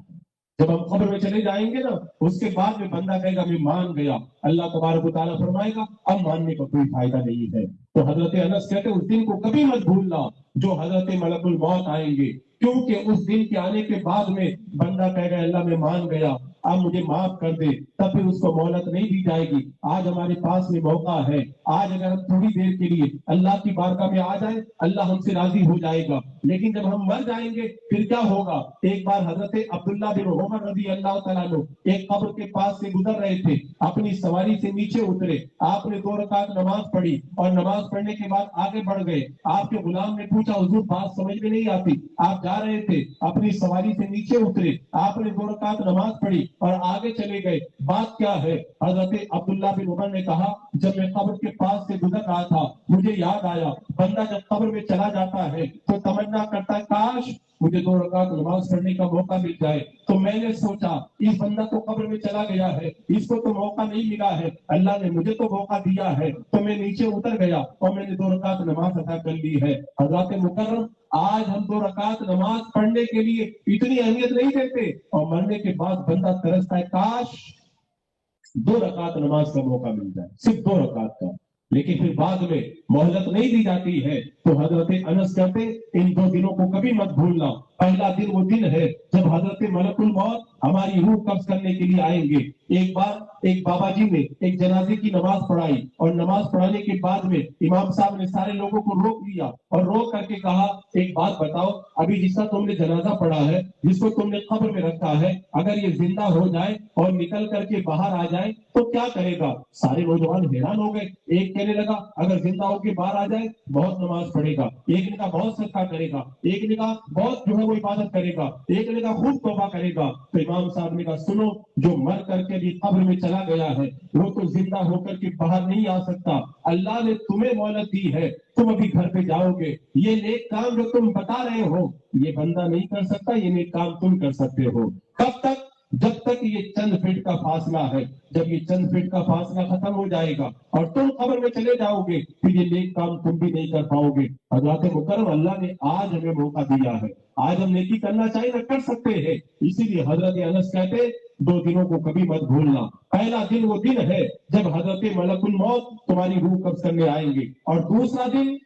जब हम कब्र में चले जाएंगे ना, उसके बाद में बंदा कहेगा मैं मान गया, अल्लाह तबारक व तआला फरमाएगा अब मानने का कोई फायदा नहीं है। तो हजरत अनस कहते उस दिन को कभी मत भूलना जो हजरत मलकुल मौत आएंगे, क्योंकि उस दिन के आने के बाद में बंदा कहेगा अल्लाह मैं मान गया, अब मुझे माफ कर दे, तब फिर उसको मोहलत नहीं दी जाएगी। आज हमारे पास में मौका है, आज अगर हम थोड़ी देर के लिए अल्लाह की बारगाह में आ जाए अल्लाह हमसे राजी हो जाएगा। लेकिन जब हम मर जाएंगे फिर क्या होगा? एक बार हजरत अब्दुल्ला बिन उमर रज़ी अल्लाह तआला अन्हु एक कब्र के पास से गुजर रहे थे, अपनी सवारी से नीचे उतरे, आपने 2 रकात नमाज पढ़ी और नमाज पढ़ने के बाद आगे बढ़ गए। आपके गुलाम ने पूछा हुजूर बात समझ में नहीं आती, आप जा रहे थे, अपनी सवारी से नीचे उतरे, आपने 2 रकात नमाज पढ़ी और आगे चले गए, बात क्या है? हजरत अब्दुल्ला बिन उमर ने कहा जब मैं कब्र के पास से गुजर रहा था मुझे याद आया, बंदा जब कब्र में चला जाता है तो तमन्ना करता है काश मुझे 2 रकात नमाज पढ़ने का मौका मिल जाए। तो मैंने सोचा इस बंदा तो कब्र में चला गया है, इसको तो मौका नहीं मिला है, अल्लाह ने मुझे तो मौका दिया है, तो मैं नीचे उतर गया और मैंने 2 रकात नमाज अदा कर ली है। हज़रत मुकर्रम आज हम 2 रकात नमाज पढ़ने के लिए इतनी अहमियत नहीं देते और मरने के बाद बंदा तरसता है काश 2 रकात नमाज का मौका मिल जाए, सिर्फ 2 रकात का। लेकिन फिर बाद में मोहलत नहीं दी जाती है। तो हजरत अनस कहते इन 2 दिनों को कभी मत भूलना। पहला दिन वो दिन है जब हजरत मलकुल मौत हमारी रूह कब्ज करने के लिए आएंगे। एक बार एक बाबा जी ने एक जनाजे की नमाज पढ़ाई और नमाज पढ़ाने के बाद में इमाम साहब ने सारे लोगों को रोक लिया और रोक करके कहा एक बात बताओ, अभी जिसका तुमने जनाजा पढ़ा है, जिसको तुमने कब्र में रखा है, अगर ये जिंदा हो जाए और निकल करके बाहर आ जाए तो क्या करेगा? सारे नौजवान हैरान हो गए। एक कहने लगा अगर जिंदा होकर बाहर आ जाए बहुत नमाज पढ़ेगा, एक ने कहा बहुत सदका करेगा, एक ने कहा बहुत जो है वो इबादत करेगा, एक ने कहा खूब तौबा करेगा। तो इमाम साहब ने कहा सुनो, जो मर करके भी कब्र में चला गया है वो तो जिंदा होकर के बाहर नहीं आ सकता। अल्लाह ने तुम्हें मोहलत दी है, तुम अभी घर पे जाओगे, ये नेक काम जो तुम बता रहे हो ये बंदा नहीं कर सकता, ये नेक काम तुम कर सकते हो। कब तक? जब तक ये चंद फीट का फासला है। जब ये चंद फीट का फासला खत्म हो जाएगा और तुम कब्र में चले जाओगे फिर ये नेक काम तुम भी नहीं कर पाओगे। हज़रत मुकर्रम अल्लाह ने आज हमें मौका दिया है, आज हम नेकी करना चाहिए ना, कर सकते हैं। इसीलिए हजरत अनस कहते 2 दिनों को कभी मत भूलना। पहला दिन वो दिन है जब हजरत मलकुल मौत तुम्हारी रूह कब्ज करने आएंगे और दूसरा दिन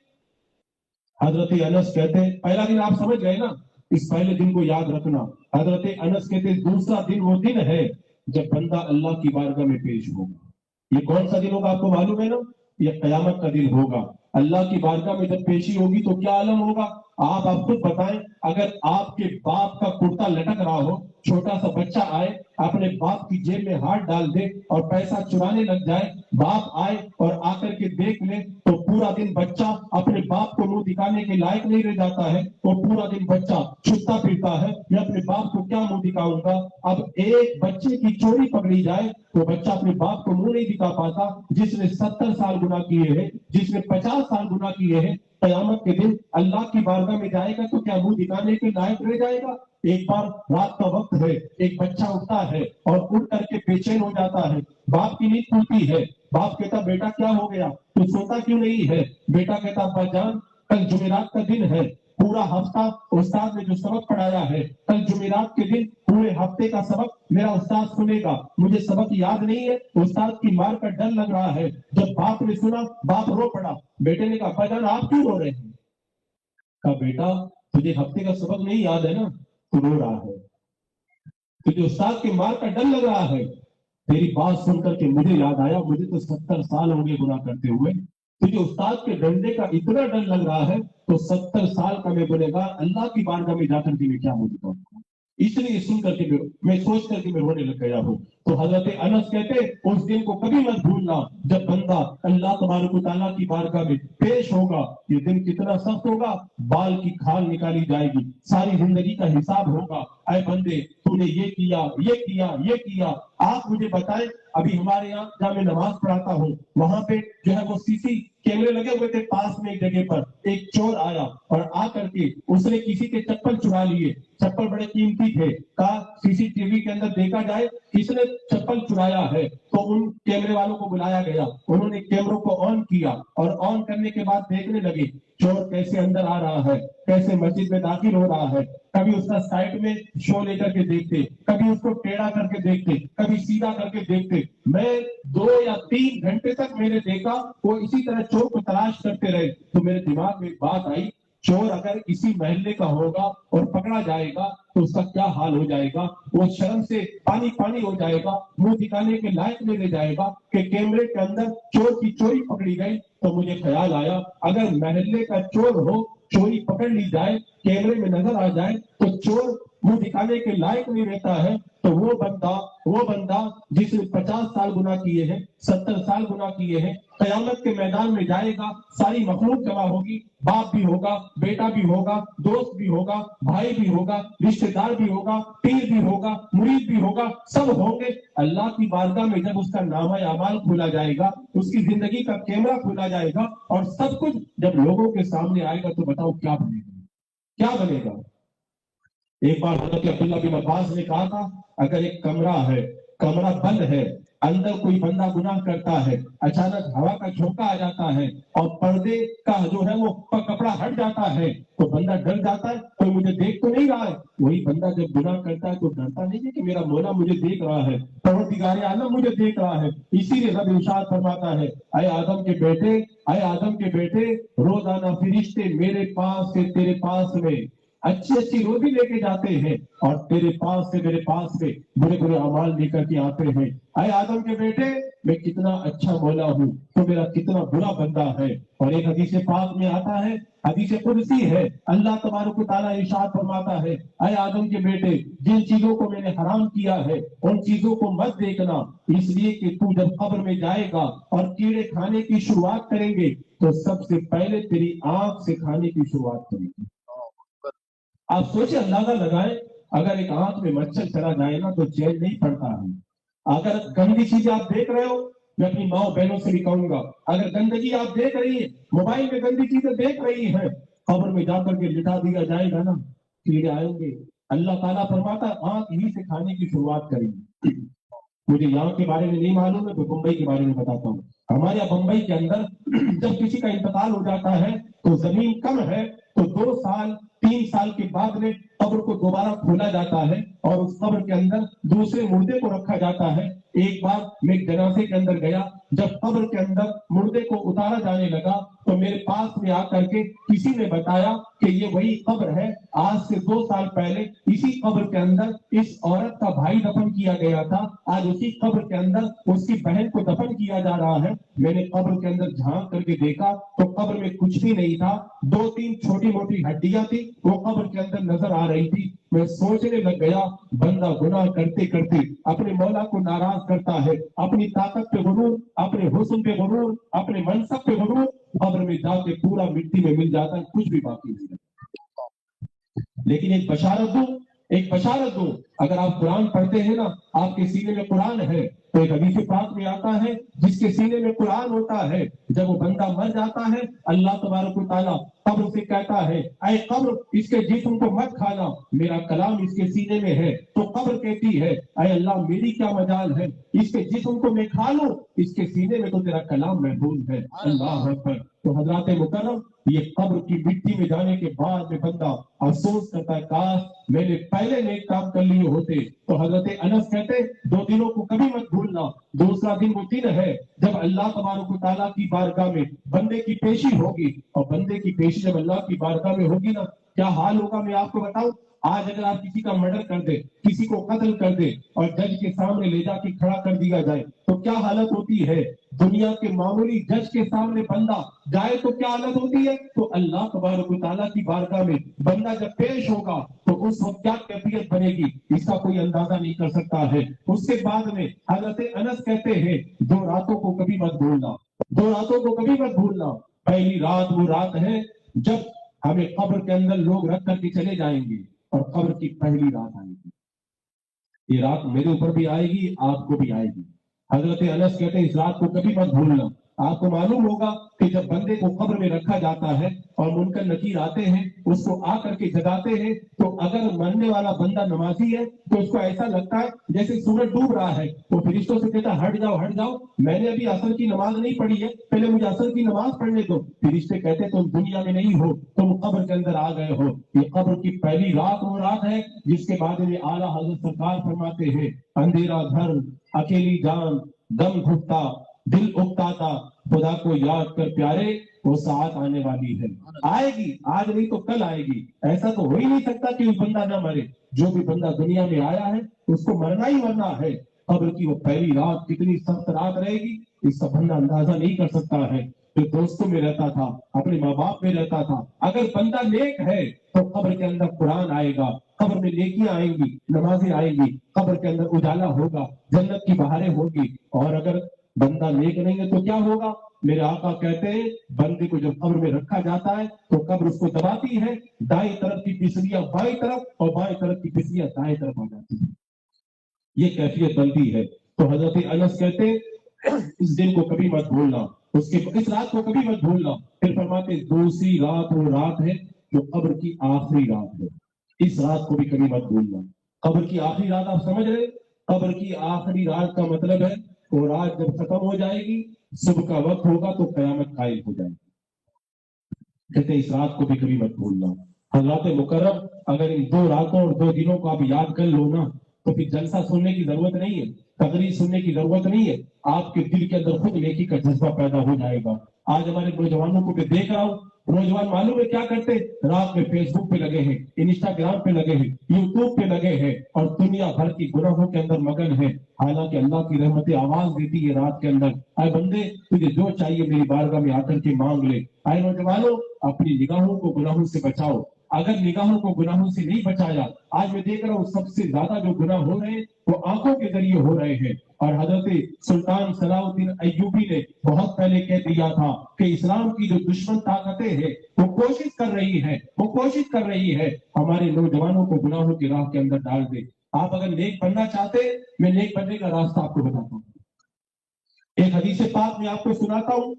हजरत अनस कहते पहला दिन आप समझ गए ना, इस पहले दिन को याद रखना। हजरत अनस कहते दूसरा दिन वो दिन है जब बंदा अल्लाह की बारगाह में पेश होगा। ये कौन सा दिन होगा आपको मालूम है ना? ये कयामत का दिन होगा। अल्लाह की बारगाह में जब पेशी होगी तो क्या आलम होगा आप खुद बताएं। अगर आपके बाप का कुर्ता लटक रहा हो, छोटा सा बच्चा आए अपने बाप की जेब में हाथ डाल दे और पैसा चुराने लग जाए, बाप आए और आकर के देख ले तो पूरा दिन बच्चा अपने बाप को मुंह दिखाने के लायक नहीं रह जाता है। वो पूरा दिन बच्चा छुपता फिरता है, मैं अपने बाप को क्या मुंह दिखाऊंगा। अब एक बच्चे की चोरी पकड़ी जाए तो बच्चा अपने बाप को मुंह नहीं दिखा पाता, जिसने 70 साल गुनाह किए हैं, जिसने 50 साल गुनाह किए हैं, कयामत के दिन अल्लाह की बारगाह में जाएगा तो क्या मुंह दिखाने के लायक रह जाएगा। एक बार रात का वक्त है, एक बच्चा उठता है और उठ करके बेचैन हो जाता है, बाप की नींद खुलती है, باپ کہتا بیٹا کیا ہو گیا, تو سوتا کیوں نہیں ہے؟ بیٹا کہتا ابا جان کل جمعرات کا دن ہے, پورا ہفتہ استاد نے جو سبق پڑھایا ہے, کل جمعرات کے دن پورے ہفتے کا سبق میرا استاد سنے گا, مجھے سبق یاد نہیں ہے, استاد کی مار کا ڈر لگ رہا ہے. جب باپ نے سنا باپ رو پڑا. بیٹے نے کہا ابا جان آپ کیوں رو رہے ہیں؟ کہا بیٹا تجھے ہفتے کا سبق نہیں یاد ہے نا, تو رو رہا ہے, تجھے استاد کی مار کا ڈر لگ رہا ہے. تیری بات سن کر کے مجھے یاد آیا, مجھے تو 70 سال ہو گئے گناہ کرتے ہوئے, تجھے استاد کے ڈنڈے کا اتنا ڈر لگ رہا ہے تو 70 سال کا میں بولے گا اللہ کی بارگاہ میں جا کر کے میں کیا مجھے کہوں. اس لیے سن کر کے میں سوچ کر کے میں رونے لگ گیا ہوں. تو حضرت انس کہتے اس دن کو کبھی مت بھولنا جب بندہ اللہ تبارک و تعالیٰ کی بارگاہ میں پیش ہوگا. یہ دن کتنا سخت ہوگا, بال کی کھال نکالی جائے گی, ساری زندگی کا حساب ہوگا. اے بندے تو نے یہ کیا یہ کیا یہ کیا. آپ مجھے بتائیں, ابھی ہمارے یہاں جہاں میں نماز پڑھاتا ہوں وہاں پہ جو ہے وہ سی سی کیمرے لگے ہوئے تھے. پاس میں ایک جگہ پر ایک چور آیا اور آ کر کے اس نے کسی کے چپل چرا لیے. چپل بڑے قیمتی تھے. کہا سی سی ٹی وی کے اندر دیکھا جائے کس نے چپل چرایا ہے. تو ان کیمرے والوں کو بلایا گیا, انہوں نے کیمروں کو آن کیا اور آن کرنے کے بعد دیکھنے لگے چور کیسے اندر آ رہا ہے, کیسے مسجد میں داخل ہو رہا ہے. کبھی اس کا سائڈ میں شو لے کر کے دیکھتے, کبھی اس کو ٹیڑھا کر کے دیکھتے, کبھی سیدھا کر کے دیکھتے. میں 2 یا 3 گھنٹے تک میں نے دیکھا وہ اسی طرح چور کو تلاش کرتے رہے. تو میرے دماغ میں ایک بات آئی, چور اگر اسی محلے کا ہوگا اور پکڑا جائے گا تو اس کا کیا حال ہو جائے گا. وہ شرم سے پانی پانی ہو جائے گا, منہ دکھانے کے لائق نہیں رہ جائے گا کہ کیمرے کے اندر چور کی چوری پکڑی گئی. تو مجھے خیال آیا اگر محلے کا چور ہو, چوری پکڑ لی جائے, کیمرے میں نظر آ جائے تو چور منہ دکھانے کے لائق نہیں رہتا ہے, تو وہ بندہ جس نے 50 سال گناہ کیے ہیں, 70 سال گناہ کیے ہیں, قیامت کے میدان میں جائے گا, ساری مخلوق جمع ہوگی, باپ بھی ہوگا, بیٹا بھی ہوگا, دوست بھی ہوگا, بھائی بھی ہوگا, رشتہ دار بھی ہوگا, پیر بھی ہوگا, مرید بھی ہوگا, سب ہوں گے. اللہ کی بارگاہ میں جب اس کا نامہ اعمال کھولا جائے گا, اس کی زندگی کا کیمرہ کھولا جائے گا اور سب کچھ جب لوگوں کے سامنے آئے گا تو بتاؤ کیا بنے گا, کیا بنے گا. ایک بار حضرت عبداللہ بن عباس نے کہا تھا اگر ایک کمرہ ہے, کمرہ بند ہے, اندر کوئی بندہ گناہ کرتا ہے, اچانک ہوا کا جھونکا آ جاتا ہے اور پردے کا جو ہے وہ کپڑا ہٹ جاتا ہے تو بندہ ڈر جاتا ہے, کوئی مجھے دیکھ تو نہیں رہا ہے. وہی بندہ جب گناہ کرتا ہے تو ڈرتا نہیں ہے کہ میرا مولا مجھے دیکھ رہا ہے, پروردگار عالم مجھے دیکھ رہا ہے. اسی لیے رب ارشاد فرماتا ہے اے آدم کے بیٹے, اے آدم کے بیٹے, روزانہ فرشتے میرے پاس سے تیرے پاس میں اچھی اچھی روزی لے کے جاتے ہیں اور تیرے پاس سے میرے پاس میں برے برے اعمال لے کر کے آتے ہیں. اے آدم کے بیٹے, میں کتنا اچھا مولا ہوں تو میرا کتنا برا بندہ ہے. اور ایک حدیث پاک میں آتا ہے, حدیث قدسی ہے, اللہ تبارک و تعالیٰ ارشاد فرماتا ہے اے آدم کے بیٹے, جن چیزوں کو میں نے حرام کیا ہے ان چیزوں کو مت دیکھنا, اس لیے کہ تو جب قبر میں جائے گا اور کیڑے کھانے کی شروعات کریں گے تو سب سے پہلے تیری آنکھ سے کھانے کی شروعات کریں گے. آپ سوچیں, اندازہ لگائیں, اگر ایک آنکھ میں مچھر چلا جائے گا تو چین نہیں پڑتا ہے. اگر گندی چیزیں آپ دیکھ رہے ہو, میں اپنی ماں بہنوں سے بھی کہوں گا, اگر گندگی آپ دیکھ رہی ہیں, موبائل میں گندی چیزیں دیکھ رہی ہیں, قبر میں جا کر کے لٹا دیا جائے گا نا, کیڑے آئیں گے. اللہ تعالیٰ فرماتا آنکھ ہی سے کھانے کی شروعات کریں گے. مجھے یہاں کے بارے میں نہیں معلوم ہے تو بمبئی کے بارے میں بتاتا ہوں. ہمارے یہاں بمبئی کے اندر جب کسی کا انتقال ہو جاتا ہے تو زمین کم ہے تو 2 سال 3 سال کے بعد میں قبر کو دوبارہ کھولا جاتا ہے اور اس قبر کے اندر دوسرے مردے کو رکھا جاتا ہے. ایک بار میں ایک جنازے کے اندر گیا, جب قبر کے اندر مردے کو اتارا جانے لگا تو میرے پاس میں آ کر کے کسی نے بتایا کہ یہ وہی قبر ہے, آج سے 2 سال پہلے اسی قبر کے اندر اس عورت کا بھائی دفن کیا گیا تھا, آج اسی قبر کے اندر اس کی بہن کو دفن کیا جا رہا ہے. میں نے قبر کے اندر جھانک کر کے دیکھا تو قبر میں کچھ بھی نہیں تھا, 2-3 چھوٹی موٹی ہڈیاں تھی وہ قبر کے اندر نظر آ رہی تھی. میں سوچنے لگ گیا, بندہ گناہ کرتے کرتے اپنے مولا کو ناراض کرتا ہے, اپنی طاقت پہ غرور, اپنے حسن پہ غرور, اپنے منصب پہ غرور, قبر میں جا کے پورا مٹی میں مل جاتا ہے, کچھ بھی باقی نہیں. لیکن ایک بشارت دوں, ایک बशारत दो। अगर आप कुरान पढ़ते हैं ना, आपके सीने में कुरान है, तो एक हदीस पाक में आता है जिसके सीने में कुरान होता है, जब वो बंदा मर जाता है अल्लाह तबारक व तआला कब्र से कहता है, ऐ कब्र इसके जिस्म को मत खाना, मेरा कलाम इसके सीने में है। तो कब्र कहती है, ऐ अल्लाह मेरी क्या मजाल है, इसके जिस्म को मैं खा लूं, इसके सीने में तो तेरा कलाम महफूज है। अल्लाह अकबर। तो हजरत मुकर्रम, ये कब्र की मिट्टी में जाने के बाद में बंदा अफसोस करता है, काश मैंने पहले नेक काम कर लिए होते। तो हजरत अनस कहते, 2 दिनों को कभी मत भूलना। दूसरा दिन वो दिन है जब अल्लाह तबारक व तआला की बारगाह में बंदे की पेशी होगी, और बंदे की पेशी जब अल्लाह की बारगाह में होगी ना, क्या हाल होगा मैं आपको बताऊं। आज अगर आप किसी का मर्डर कर दे, किसी को कत्ल कर दे, और जज के सामने ले जाके खड़ा कर दिया जाए, तो क्या हालत होती है। दुनिया के मामूली जज के सामने बंदा जाए तो क्या हालत होती है। तो अल्लाह तबारक व तआला की बारगाह में बंदा जब पेश होगा तो उस वक्त क्या कैफियत बनेगी, इसका कोई अंदाजा नहीं कर सकता है। उसके बाद में हजरत अनस कहते हैं, 2 रातों को कभी मत भूलना, 2 रातों को कभी मत भूलना। पहली रात वो रात है जब हमें कब्र के अंदर लोग रख करके चले जाएंगे, और कब्र की पहली रात आएगी। ये रात मेरे ऊपर भी आएगी, आपको भी आएगी। हजरत अनस कहते हैं, इस रात को कभी मत भूलना। आपको मालूम होगा कि जब बंदे को कब्र में रखा जाता है और मुनकर नकीर आते हैं, उसको आकर के जगाते हैं, तो अगर मरने वाला बंदा नमाजी है तो उसको ऐसा लगता है जैसे सूरज डूब रहा है। तो फरिश्तों से कहता, हट जाओ हट जाओ, मैंने अभी असर की नमाज नहीं पढ़ी है, पहले मुझे असर की नमाज पढ़ने दो। फरिश्ते कहते, तुम दुनिया में नहीं हो, तुम कब्र के अंदर आ गए हो। ये कब्र की पहली रात वो रात है जिसके बारे में आला हजरत सरकार फरमाते हैं, अंधेरा घर, अकेली जान, दम घुटता, दिल उकताता, खुदा को याद कर प्यारे, वो साथ आने वाली है। आएगी, आज नहीं तो कल आएगी। ऐसा तो हो ही नहीं सकता कि वो बंदा ना मरे। जो भी बंदा दुनिया में आया है उसको मरना ही मरना है। कब्र की वो पहली रात कितनी सख्त रात रहेगी, इसका बंदा अंदाजा नहीं कर सकता है। जो दोस्तों में रहता था, अपने माँ बाप में रहता था, अगर बंदा नेक है तो कब्र के अंदर कुरान आएगा, कब्र में नेकियां आएंगी, नमाजें आएंगी, कब्र के अंदर उजाला होगा, जन्नत की बहारें होगी। और अगर बंदा नेक नहीं है तो क्या होगा। मेरे आका कहते हैं, बंदे को जब कब्र में रखा जाता है तो कब्र उसको दबाती है, दाएं तरफ की पिसलियां बाएं तरफ और बाएं तरफ की पिसलियां दाएं तरफ आ जाती है। ये कैफियत बनती है। तो हजरत अनस कहते हैं, इस दिन को कभी मत भूलना, उसके इस रात को कभी मत भूलना। फिर फरमाते, दूसरी रात वो रात है जो कब्र की आखिरी रात है, इस रात को भी कभी मत भूलना। कब्र की आखिरी रात आप समझ रहे, कब्र की आखिरी रात का मतलब है वो रात जब खत्म हो जाएगी, सुबह का वक्त होगा तो कयामत कायम हो जाएगी। कहते इस रात को भी कभी मत भूलना। हजरत मुकर्रम, अगर इन 2 रातों और 2 दिनों को आप याद कर लो ना, तो फिर जलसा सुनने की जरूरत नहीं है, तकरीर सुनने की जरूरत नहीं है। आपके दिल के अंदर खुद नेकी का जज्बा पैदा हो जाएगा। आज हमारे नौजवानों को मैं देख रहा हूँ, नौजवान मालूम है क्या करते, रात में फेसबुक पे लगे हैं, इंस्टाग्राम पे लगे हैं, यूट्यूब पे लगे हैं, और दुनिया भर की गुनाहों के अंदर मगन है। हालांकि अल्लाह की रहमतें आवाज देती है रात के अंदर, आए बंदे तुझे जो चाहिए मेरी बारगाह में आकर के मांग ले। आए नौजवानों, अपनी निगाहों को गुनाहों से बचाओ। अगर निगाहों को गुनाहों से नहीं बचाया, आज मैं देख रहा हूँ सबसे ज्यादा जो गुनाह हो रहे हैं वो आंखों के जरिए हो रहे हैं। और हजरत सुल्तान सलाउद्दीन अय्यूबी ने बहुत पहले कह दिया था कि इस्लाम की जो दुश्मन ताकतें हैं वो कोशिश कर रही है हमारे नौजवानों को गुनाहों की राह के अंदर डाल दे। आप अगर नेक बनना चाहते, मैं नेक बनने का रास्ता आपको बताता हूँ। एक हदीस पाक में आपको सुनाता हूँ।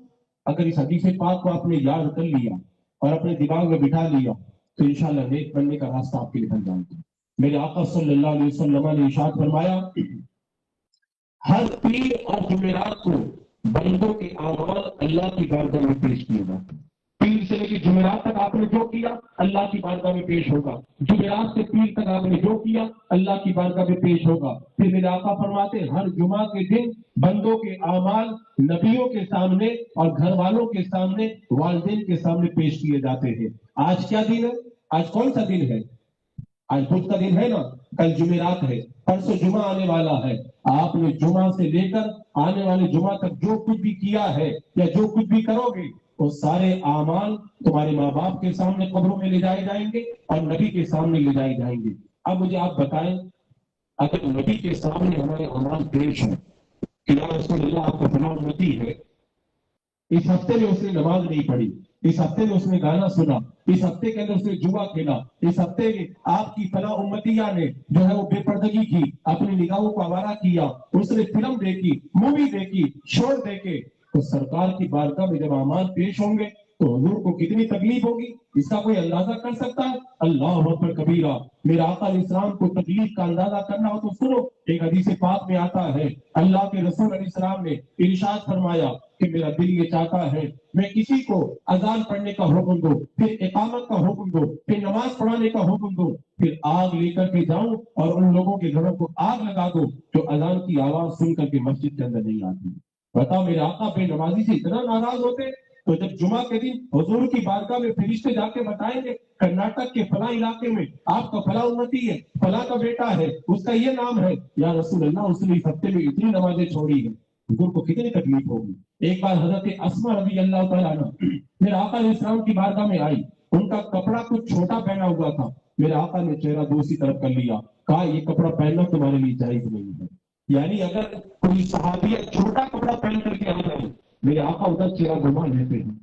अगर इस हदीस पाक को आपने याद कर लिया और अपने दिमाग में बिठा लिया तो इंशाल्लाह नेक बनने का रास्ता आपके लिए बन जाएगा। मेरे आका सल्लल्लाहु अलैहि वसल्लम ने इरशाद फरमाया, हर पीर और जुमेरात को बंदों के अमाल अल्लाह की बारगाह में पेश किए जाते हैं। पीर से लेकर जुमेरात तक आपने जो किया अल्लाह की बारगाह में पेश होगा, जुमेरात से पीर तक आपने जो किया अल्लाह की बारगाह में पेश होगा। फिर मेरे आका फरमाते, हर जुमा के दिन बंदों के अमाल नबियों के सामने और घर वालों के सामने, वालिदैन के सामने पेश किए जाते हैं। आज क्या दिन है? आज कौन सा दिन है? आज बुध का दिन है ना, कल जुमेरात है, परसों जुमा आने वाला है। आपने जुमा से लेकर आने वाले जुमा तक जो कुछ भी किया है या जो कुछ भी करोगे, वो सारे आमाल तुम्हारे माँ बाप के सामने कब्रों में ले जाए जाएंगे और नबी के सामने ले जाए जाएंगे। अब मुझे आप बताएं, अगर नबी के सामने हमारे अमाल पेश है कि या रसूलल्लाह आपको फलां उम्मती है, इस हफ्ते में उसने नमाज नहीं पढ़ी, इस हफ्ते में उसने गाना सुना, इस हफ्ते के अंदर उसने जुआ खेला, इस हफ्ते में आपकी फला उम्मतिया ने जो है वो बेपर्दगी की, अपनी निगाहों को आवारा किया, उसने फिल्म देखी, मूवी देखी, शोर देखे, तो सरकार की बारगाह में जब अमाल पेश होंगे तो हुजूर को कितनी तकलीफ होगी, इसका कोई अंदाजा कर सकता है? अल्लाह अकबर कबीरा। मेरे आका इस्लाम को तकलीफ का अंदाजा करना हो तो सुनो, एक हदीस पाक में आता है, अल्लाह के रसूल अलैहिस्सलाम ने इरशाद फरमाया कि मेरा दिल ये चाहता है मैं किसी को अजान पढ़ने का हुक्म दो, फिर इकामत का हुक्म दो, फिर नमाज पढ़ाने का हुक्म दो, फिर आग लेकर के जाऊं और उन लोगों के घरों को आग लगा दो जो अजान की आवाज सुन करके मस्जिद के अंदर नहीं आती। बताओ, मेरे आका बेनमाजी से इतना नाराज होते, तो जब जुमा के दिन हुजूर की बारगाह में फरिश्ते जाके बताएंगे कर्नाटक के फला इलाके में आपका फला उम्मती है, फला का बेटा है, उसका ये नाम है, या रसूल अल्लाह उसने इस हफ्ते में इतनी नमाजें छोड़ी है, हुजूर को कितनी तकलीफ होगी। एक बार हजरत अस्मा रज़ी अल्लाह तआला अन्हा मेरे आका इस्लाम की बारगाह में आई, उनका कपड़ा कुछ छोटा पहना हुआ था, मेरे आका ने चेहरा दूसरी तरफ कर लिया, कहा ये कपड़ा पहनना तुम्हारे लिए जायज नहीं है। यानी अगर कोई सहाबिया छोटा कपड़ा पहन करके आ जाए, मेरे आका उधर चेहरा घुमा लेते हैं।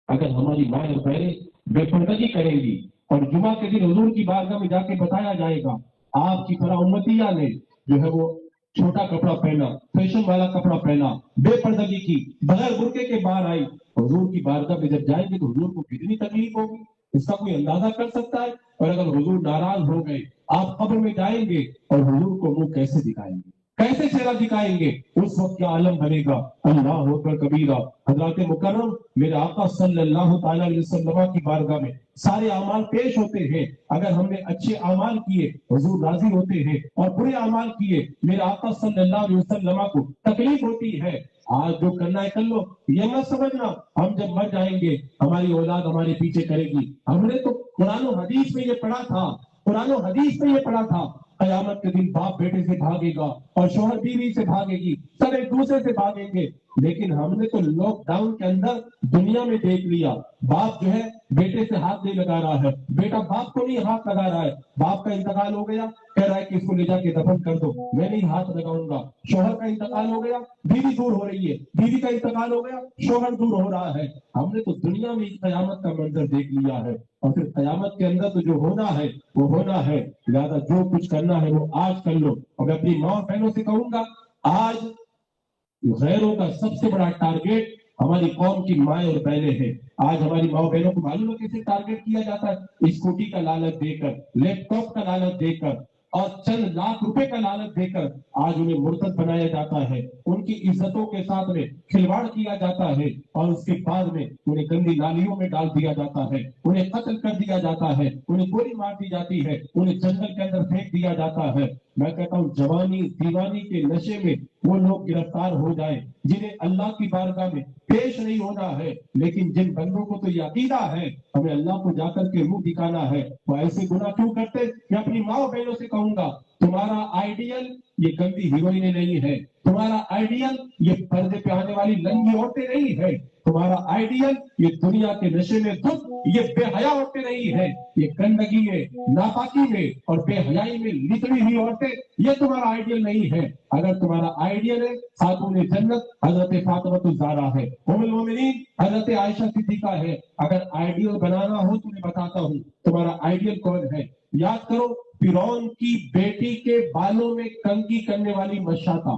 अगर हमारी माँ और बहनें बेपर्दगी करेंगी और जुमा के दिन हुजूर की बारगाह में जाके बताया जाएगा आपकी फला उम्मतिया ने जो है वो छोटा कपड़ा पहना, फैशन वाला कपड़ा पहना, बेपर्दगी की, बगैर बुर्के के बाहर आई, हुजूर की बारगाह में जब जाएंगे तो हुजूर को कितनी तकलीफ होगी, इसका कोई अंदाजा कर सकता है? और अगर हुजूर नाराज हो गए, आप कब्र में जाएंगे और हुजूर को मुंह कैसे दिखाएंगे, कैसे चेहरा दिखाएंगे? उस वक्त क्या आलम बनेगा। अल्लाह अकबर कबीरा। हजरत मुकर्रम मेरे आका सल्लल्लाहु ताला अलैहि वसल्लम की बारगाह में सारे अमाल पेश होते हैं। अगर हमने अच्छे अमाल किए हुजूर राजी होते हैं, और बुरे अमाल किए मेरे आका सल्लल्लाहु अलैहि वसल्लम को तकलीफ होती है। आज जो करना है कर लो, ये मत समझना हम जब मर जाएंगे हमारी औलाद हमारे पीछे करेगी। हमने तो कुरान और हदीस में ये पढ़ा था, कुरान और हदीस में ये पढ़ा था, कयामत के दिन बाप बेटे से भागेगा और शौहर बीवी से भागेगी, सब एक दूसरे से भागेंगे। लेकिन हमने तो लॉकडाउन के अंदर दुनिया में देख लिया, बाप जो है बेटे से हाथ नहीं लगा रहा है, बेटा बाप को नहीं हाथ लगा रहा है। बाप का इंतकाल हो गया, कह रहा है कि इसको ले जाके दफन कर दो, मैं नहीं हाथ लगाऊंगा। शौहर का इंतकाल हो गया, बीवी दूर हो रही है, बीवी का इंतकाल हो गया, शौहर दूर हो रहा है। हमने तो दुनिया में कयामत का मंजर देख लिया है, और फिर कयामत के अंदर तो जो होना है वो होना है। लिहाजा जो कुछ करना है वो आज कर लो। और मैं अपनी माँ और बहनों से कहूंगा, आज गैरों का सबसे बड़ा टारगेट हमारी कौम की माँ और बहनें हैं। आज हमारी माँ बहनों को मालूम है कैसे टारगेट किया जाता है? स्कूटी का लालच देकर, लैपटॉप का लालच देकर और चंद लाख रुपए का लालच देकर आज उन्हें मुर्तद बनाया जाता है, उनकी इज्जतों के साथ में खिलवाड़ किया जाता है, और उसके बाद में उन्हें गंदी नालियों में डाल दिया जाता है, उन्हें कत्ल कर दिया जाता है, उन्हें गोली मार दी जाती है, उन्हें जंगल के अंदर फेंक दिया जाता है। मैं कहता हूँ जवानी दीवानी के नशे में वो लोग गिरफ्तार हो जाए जिन्हें अल्लाह की बारगाह में पेश नहीं होना है, लेकिन जिन बंदों को तो ये अकीदा है हमें अल्लाह को जाकर के मुंह दिखाना है, वो ऐसे गुनाह क्यों करते? मैं अपनी माँ बहनों से कहूंगा, तुम्हारा आइडियल ये गंदी हीरोइनें नहीं है, तुम्हारा आइडियल ये पर्दे पे आने वाली लंगी औरतें नहीं है, तुम्हारा आइडियल ये दुनिया के नशे में धुत ये बेहया औरतें नहीं है, ये गंदगी में, नापाकी में और बेहयाई में लिपटी हुई औरतें, ये तुम्हारा आइडियल नहीं है। अगर तुम्हारा आइडियल है खातून जन्नत हजरत फातिमा ज़हरा है, उम्मुल मोमिनीन हजरत आयशा सिद्दीका है। अगर आइडियल बनाना हो तो मैं बताता हूँ तुम्हारा आइडियल कौन है। याद करो, फिरौन की बेटी के बालों में कंघी करने वाली मशाता,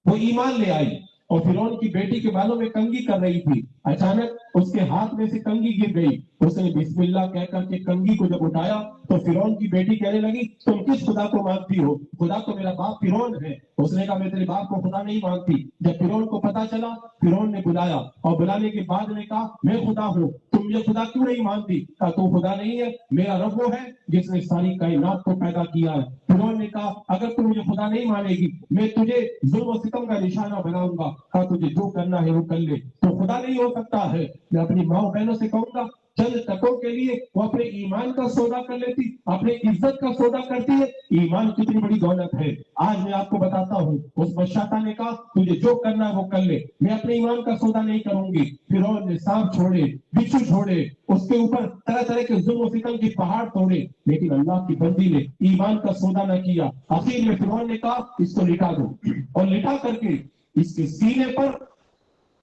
वो ईमान ले आई और फिरौन की बेटी के बालों में कंघी कर रही थी, अचानक उसके हाथ में से कंघी गिर गई, उसने बिस्मिल्लाह कहकर के कंघी को जब उठाया तो फिरौन की बेटी कहने लगी तुम किस खुदा को मानती हो? खुदा तो मेरा बाप फिरौन है। उसने कहा मैं तेरे बाप को खुदा नहीं मानती। जब फिरौन को पता चला, फिरौन ने बुलाया और बुलाने के बाद ने कहा मैं खुदा हूँ, तुम ये खुदा क्यों नहीं मानती? कहा तू खुदा नहीं है, मेरा रब वो है जिसने सारी कायनात को पैदा किया है। फिरौन ने कहा अगर तुम मुझे खुदा नहीं मानेगी मैं तुझे जुल्म सितम का निशाना बनाऊंगा। कहा तुझे जो करना है वो कर ले, तो खुदा नहीं हो सकता है। मैं अपनी माँ बहनों से कहूंगा, चंद तकों के लिए वो अपने ईमान का सौदा कर लेती, अपने इज्जत का सौदा करती है। ईमान कितनी बड़ी दौलत है। आज मैं आपको बताता हूँ, उस बदशाह ने कहा तुझे जो करना है वो कर ले, मैं अपने ईमान का सौदा नहीं करूंगी। फिरौन ने सांप छोड़े, बिच्छू छोड़े, उसके ऊपर तरह तरह के जुल्म सितम की पहाड़ तोड़े, लेकिन अल्लाह की बंदी ने ईमान का सौदा न किया। आखिर में फिरौन ने कहा इसको लिटा दो, और लिटा करके इसके सीने पर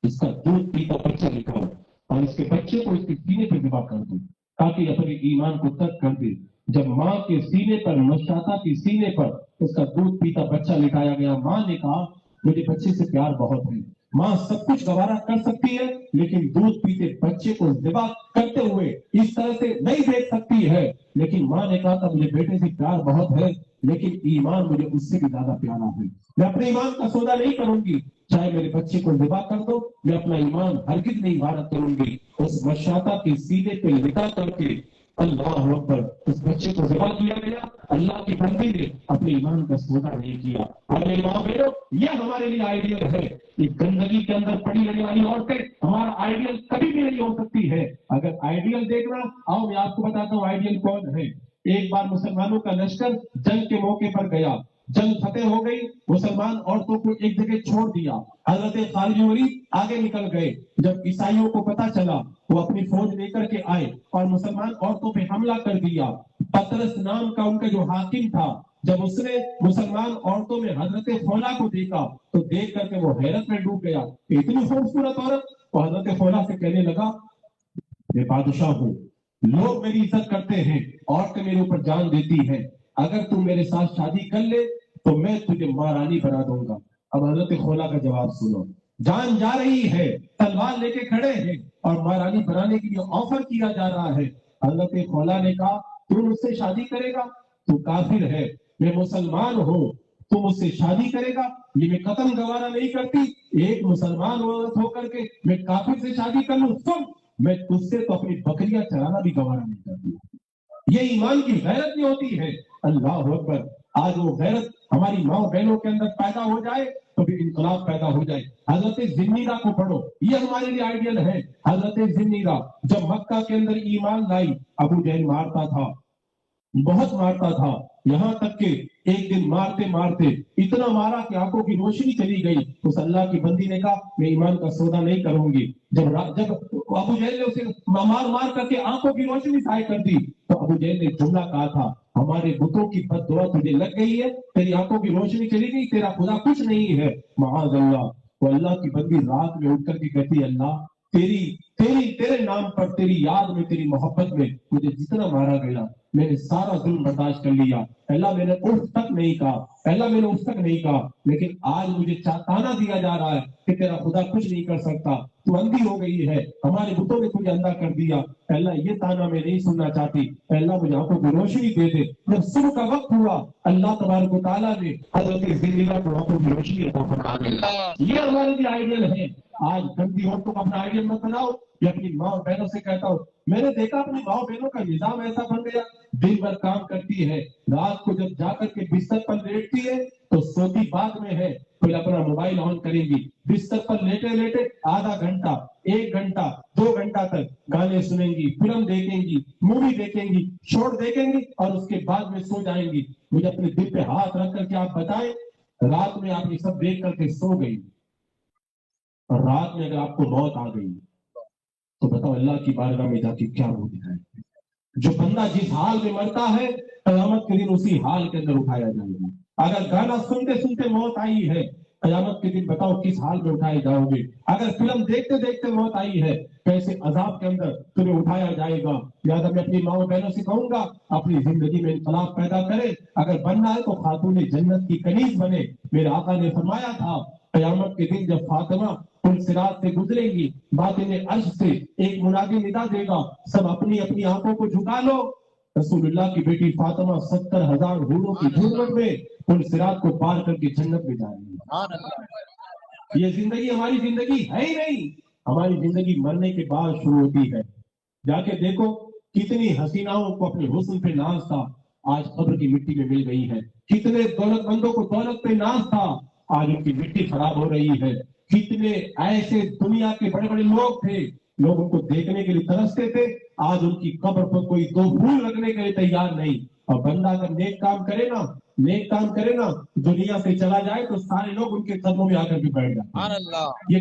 इसका दूध पीता बच्चा लिखा हो। اور اس के बच्चे को इसके सीने पे ज़िबा कर दो ताकि अपने ईमान को तर्क कर दे। जब माँ के सीने पर, मशताता के सीने पर उसका दूध पीता बच्चा लिटाया गया, माँ ने कहा मुझे बच्चे से प्यार बहुत है। माँ सब कुछ गवारा कर सकती है, लेकिन दूध पीते बच्चे को ज़िबा करते हुए इस तरह से नहीं देख सकती है। लेकिन माँ ने कहा था मुझे बेटे से प्यार बहुत है, लेकिन ईमान मुझे उससे भी ज्यादा प्यारा है। मैं अपने ईमान का सौदा नहीं करूंगी, चाहे मेरे बच्चे को ज़िबा कर दो, मैं अपना ईमान हरगिज नहीं भारत करूंगी। उस मशाता के सीने पे लिटा करके अल्लाह अकबर, उस बच्चे को ज़िबा किया गया। अल्लाह की बंदी ने अपने ईमान का सौदा नहीं किया। और मेरी माँ बहनों, ये हमारे लिए आइडियल है। इस गंदगी के अंदर पड़ी रहने वाली औरतें हमारा आइडियल कभी भी नहीं हो सकती है। अगर आइडियल देखना, आओ मैं आपको बताता हूँ आइडियल कौन है। एक बार मुसलमानों का लश्कर जंग के मौके पर गया, जंग फतेह हो गई, मुसलमान औरतों को एक जगह छोड़ दिया, हजरत खालिद बिन वलीद आगे निकल गए। जब ईसाइयों को पता चला, वो अपनी फौज लेकर के आए और मुसलमान औरतों पे हमला कर दिया। पतरस नाम का उनका जो हाकिम था, जब उसने मुसलमान औरतों में हजरत खौला को देखा तो देख करके वो हैरत में डूब गया। इतनी खूबसूरत औरत। तो हजरत खौला से कहने लगा मैं बादशाह हूँ, लोग मेरी इज्जत करते हैं, औरतें मेरे ऊपर जान देती है, अगर तू मेरे साथ शादी कर ले तो मैं तुझे महारानी बना दूंगा। अब हजरत खौला का जवाब सुनो, जान जा रही है, तलवार लेके खड़े हैं और महारानी बनाने के लिए ऑफर किया जा रहा है। हजरत खौला ने कहा तू मुझसे शादी करेगा? तू काफिर है, मैं मुसलमान हूँ, तू मुझसे शादी करेगा? ये मैं कतम गवारा नहीं करती, एक मुसलमान औरत होकर के मैं काफिर से शादी कर लूं? सुन, मैं तुझसे तो अपनी बकरियां चराना भी गवारा नहीं करती। ये ईमान की गैरत नहीं होती है। अल्लाह अकबर। आज वो गैरत हमारी माँ बहनों के अंदर पैदा हो जाए तो भी इनकलाब पैदा हो जाए। हजरत जिन्नीरा को पढ़ो, ये हमारे लिए आइडियल है। हजरत जिन्नीरा जब मक्का के अंदर ईमान लाई, अबू जहल मारता था, बहुत मारता था, यहाँ तक कि एक दिन मारते मारते इतना मारा कि आंखों की रोशनी चली गई। उस अल्लाह की बंदी ने कहा मैं ईमान का सौदा नहीं करूंगी। जब अबू जहल ने उसे मार मार करके आंखों की रोशनी साय कर दी, तो अबू जहल ने जुमला कहा था हमारे बुतों की बददुआ तुझे लग गई है, तेरी आंखों की रोशनी चली गई, तेरा खुदा कुछ नहीं है। माअज़ अल्लाह। वो अल्लाह की बंदी रात में उठ करके कहती अल्लाह तेरी तेरी तेरे नाम पर, तेरी याद में, तेरी मोहब्बत में मुझे जितना मारा गया मैंने सारा जुल्म बर्दाश्त कर लिया। अल्लाह मैंने उफ तक नहीं कहा, अल्लाह मैंने उफ तक नहीं कहा, लेकिन आज मुझे ताना दिया जा रहा है कि तेरा खुदा कुछ नहीं कर सकता, तू अंधी हो गई है, हमारे बुतों ने तुझे अंधा कर दिया। अल्लाह ये ताना मैं नहीं सुनना चाहती, अल्लाह मुझे आंखों की रोशनी दे दे। जब सुबह का वक्त हुआ, अल्लाह तबारक व तआला ने हजरत जिन्नीरा को आंखों की रोशनी अता फरमा दी। ये हमारे लिए आइडियल है। आज गंदी औरतों को अपना आइडियल मत बनाओ। मैं अपनी माँ और बहनों से कहता हूँ, मैंने देखा अपनी माँ बहनों का निजाम ऐसा बन गया, दिन भर काम करती है, रात को जब जाकर के बिस्तर पर लेटती है तो सोती बाद में है, फिर अपना मोबाइल ऑन करेंगी, बिस्तर पर लेटे लेटे आधा घंटा, 1 घंटा, 2 घंटा तक गाने सुनेंगी, फिल्म देखेंगी, मूवी देखेंगी, शॉर्ट देखेंगी और उसके बाद में सो जाएंगी। मुझे अपने दिल पे हाथ रख करके आप बताएं, रात में आप ये सब देख करके सो गई और रात में अगर आपको मौत आ गई तो बताओ अल्लाह की बारगाह में जाके क्या मुंह दिखाए? जो बंदा जिस हाल में मरता है, कयामत के दिन उसी हाल के अंदर उठाया जाएगा। अगर गाना सुनते सुनते मौत आई है, कयामत के दिन बताओ किस हाल में उठाए जाओगे? अगर फिल्म देखते देखते मौत आई है, कैसे अजाब के अंदर तुम्हें उठाया जाएगा? लिहाजा मैं अपनी माँ बहनों से कहूंगा, अपनी जिंदगी में इनकलाब पैदा करें। अगर बनना है तो खातून जन्नत की कनीज बने। मेरे आका ने फरमाया था कयामत के दिन जब फातिमा पुल सिरात से गुजरेगी, बातिन अर्श से एक मुनादी निदा देगा, सब अपनी अपनी आंखों को झुका लो, रसूलुल्लाह की बेटी फातिमा 70,000 हूरों की झुरमट में पुल सिरात को पार करके जन्नत में जा रही है। ये जिंदगी हमारी जिंदगी है ही नहीं। हमारी जिंदगी मरने के बाद शुरू होती है। जाके देखो कितनी हसीनाओं को अपने हुस्न पे नाज था, आज कब्र की मिट्टी में मिल गई है। कितने दौलतमंदों को दौलत पे नाज था, आज उनकी मिट्टी खराब हो रही है। कितने ऐसे दुनिया के बड़े बड़े लोग थे, लोग उनको देखने के लिए तरसते थे, आज उनकी कब्र पर कोई 2 फूल लगने के लिए तैयार नहीं। और बंदा अगर नेक काम करे ना, दुनिया से चला जाए तो सारे लोग उनके कदमों में आकर के बैठ जाते हैं।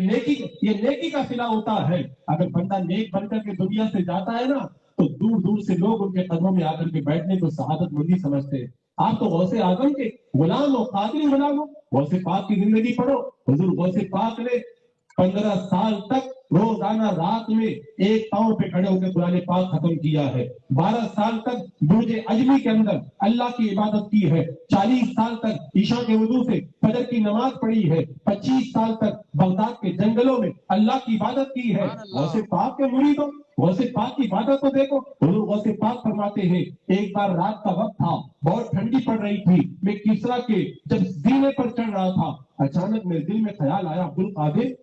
ये नेकी का सिला होता है। अगर बंदा नेक बनकर के दुनिया से जाता है ना, तो दूर दूर से लोग उनके कदमों में आकर के बैठने को शहादत मंदी समझते हैं। आप तो गौसे आजम के गुलाम हो, कादिर गुलाम हो। गौसे पाक की जिंदगी पढ़ो, हुजूर गौसे पाक ने 15 साल तक रोजाना रात में एक पांव पे खड़े होकर कुरान पाक खत्म किया है। 12 साल तक बुर्ज अजमी के अंदर अल्लाह की इबादत की है। 40 साल तक ईशा के वजू से फजर की नमाज पढ़ी है। 25 साल तक बगदाद के जंगलों में अल्लाह की इबादत की है। गौसे पाक के मुरीदों, गौसे पाक की इबादत को देखो। हुजूर गौसे पाक फरमाते हैं, एक बार रात का वक्त था, बहुत ठंडी पड़ रही थी, मैं किसरा के जब जीने पर चढ़ रहा था, अचानक मेरे दिल में ख्याल आया, अब्दुल कादिर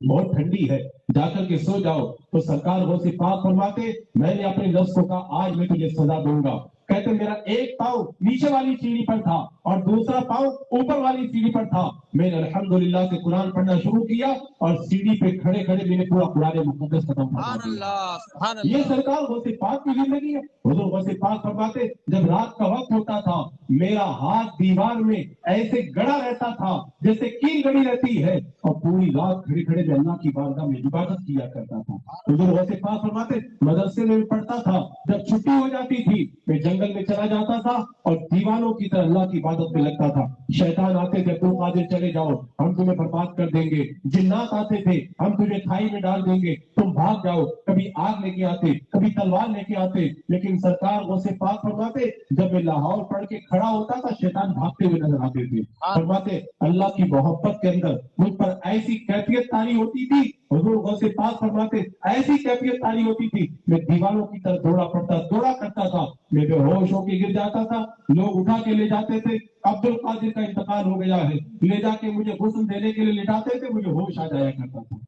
बहुत ठंडी है, जाकर के सो जाओ। तो सरकार गौसे पाक फरमाते, मैंने अपने नफ्स को कहा आज मैं तुझे सजा दूंगा। कहते मेरा एक पाँव नीचे वाली सीढ़ी पर था और दूसरा पाँव ऊपर वाली सीढ़ी पर था। मैंने अल्हम्दुलिल्लाह से कुरान पढ़ना शुरू किया और सीढ़ी पे खड़े खड़े मैंने पूरा कुरान मुकद्दस खत्म कर दिया। ये सरकार गौसे पाक की जिंदगी है। हुजूर गौसे पाक फरमाते, जब रात का वक्त होता था, मेरा हाथ दीवार में ऐसे गड़ा रहता था जैसे कील गड़ी रहती है, और पूरी रात खड़े खड़े मैं अल्लाह की बारगाह में इबादत किया करता था। हुजूर गौसे पाक फरमाते, मदरसे में पढ़ता था, जब छुट्टी हो जाती थी मैं जंगल में चला जाता था और दीवानों की तरह अल्लाह की इबादत में लगता था। शैतान आते थे, अब्दुल कादिर चले जाओ, हम तुम्हें बर्बाद कर देंगे। जिन्नात आते थे, हम तुझे खाई में डाल देंगे, तुम भाग जाओ। कभी आग लेके आते, कभी तलवार लेके आते, लेकिन सरकार गौसे पाक फरमाते, जब मैं लाहौर पढ़ के खड़ा होता था, शैतान भागते हुए नजर आते थे। फरमाते अल्लाह की मोहब्बत के अंदर मुझ पर ऐसी कैफियत तारी होती थी। हुजूर गौसे पाक फरमाते, ऐसी कैफियत तारी होती थी, मैं दीवारों की तरफ दौड़ा करता था, मैं बेहोश होके गिर जाता था, लोग उठा के ले जाते थे, अब्दुल कादिर का इंतकाल हो गया है, ले जाके मुझे गुस्ल देने के लिए लिटाते थे, मुझे होश आ जाया करता था।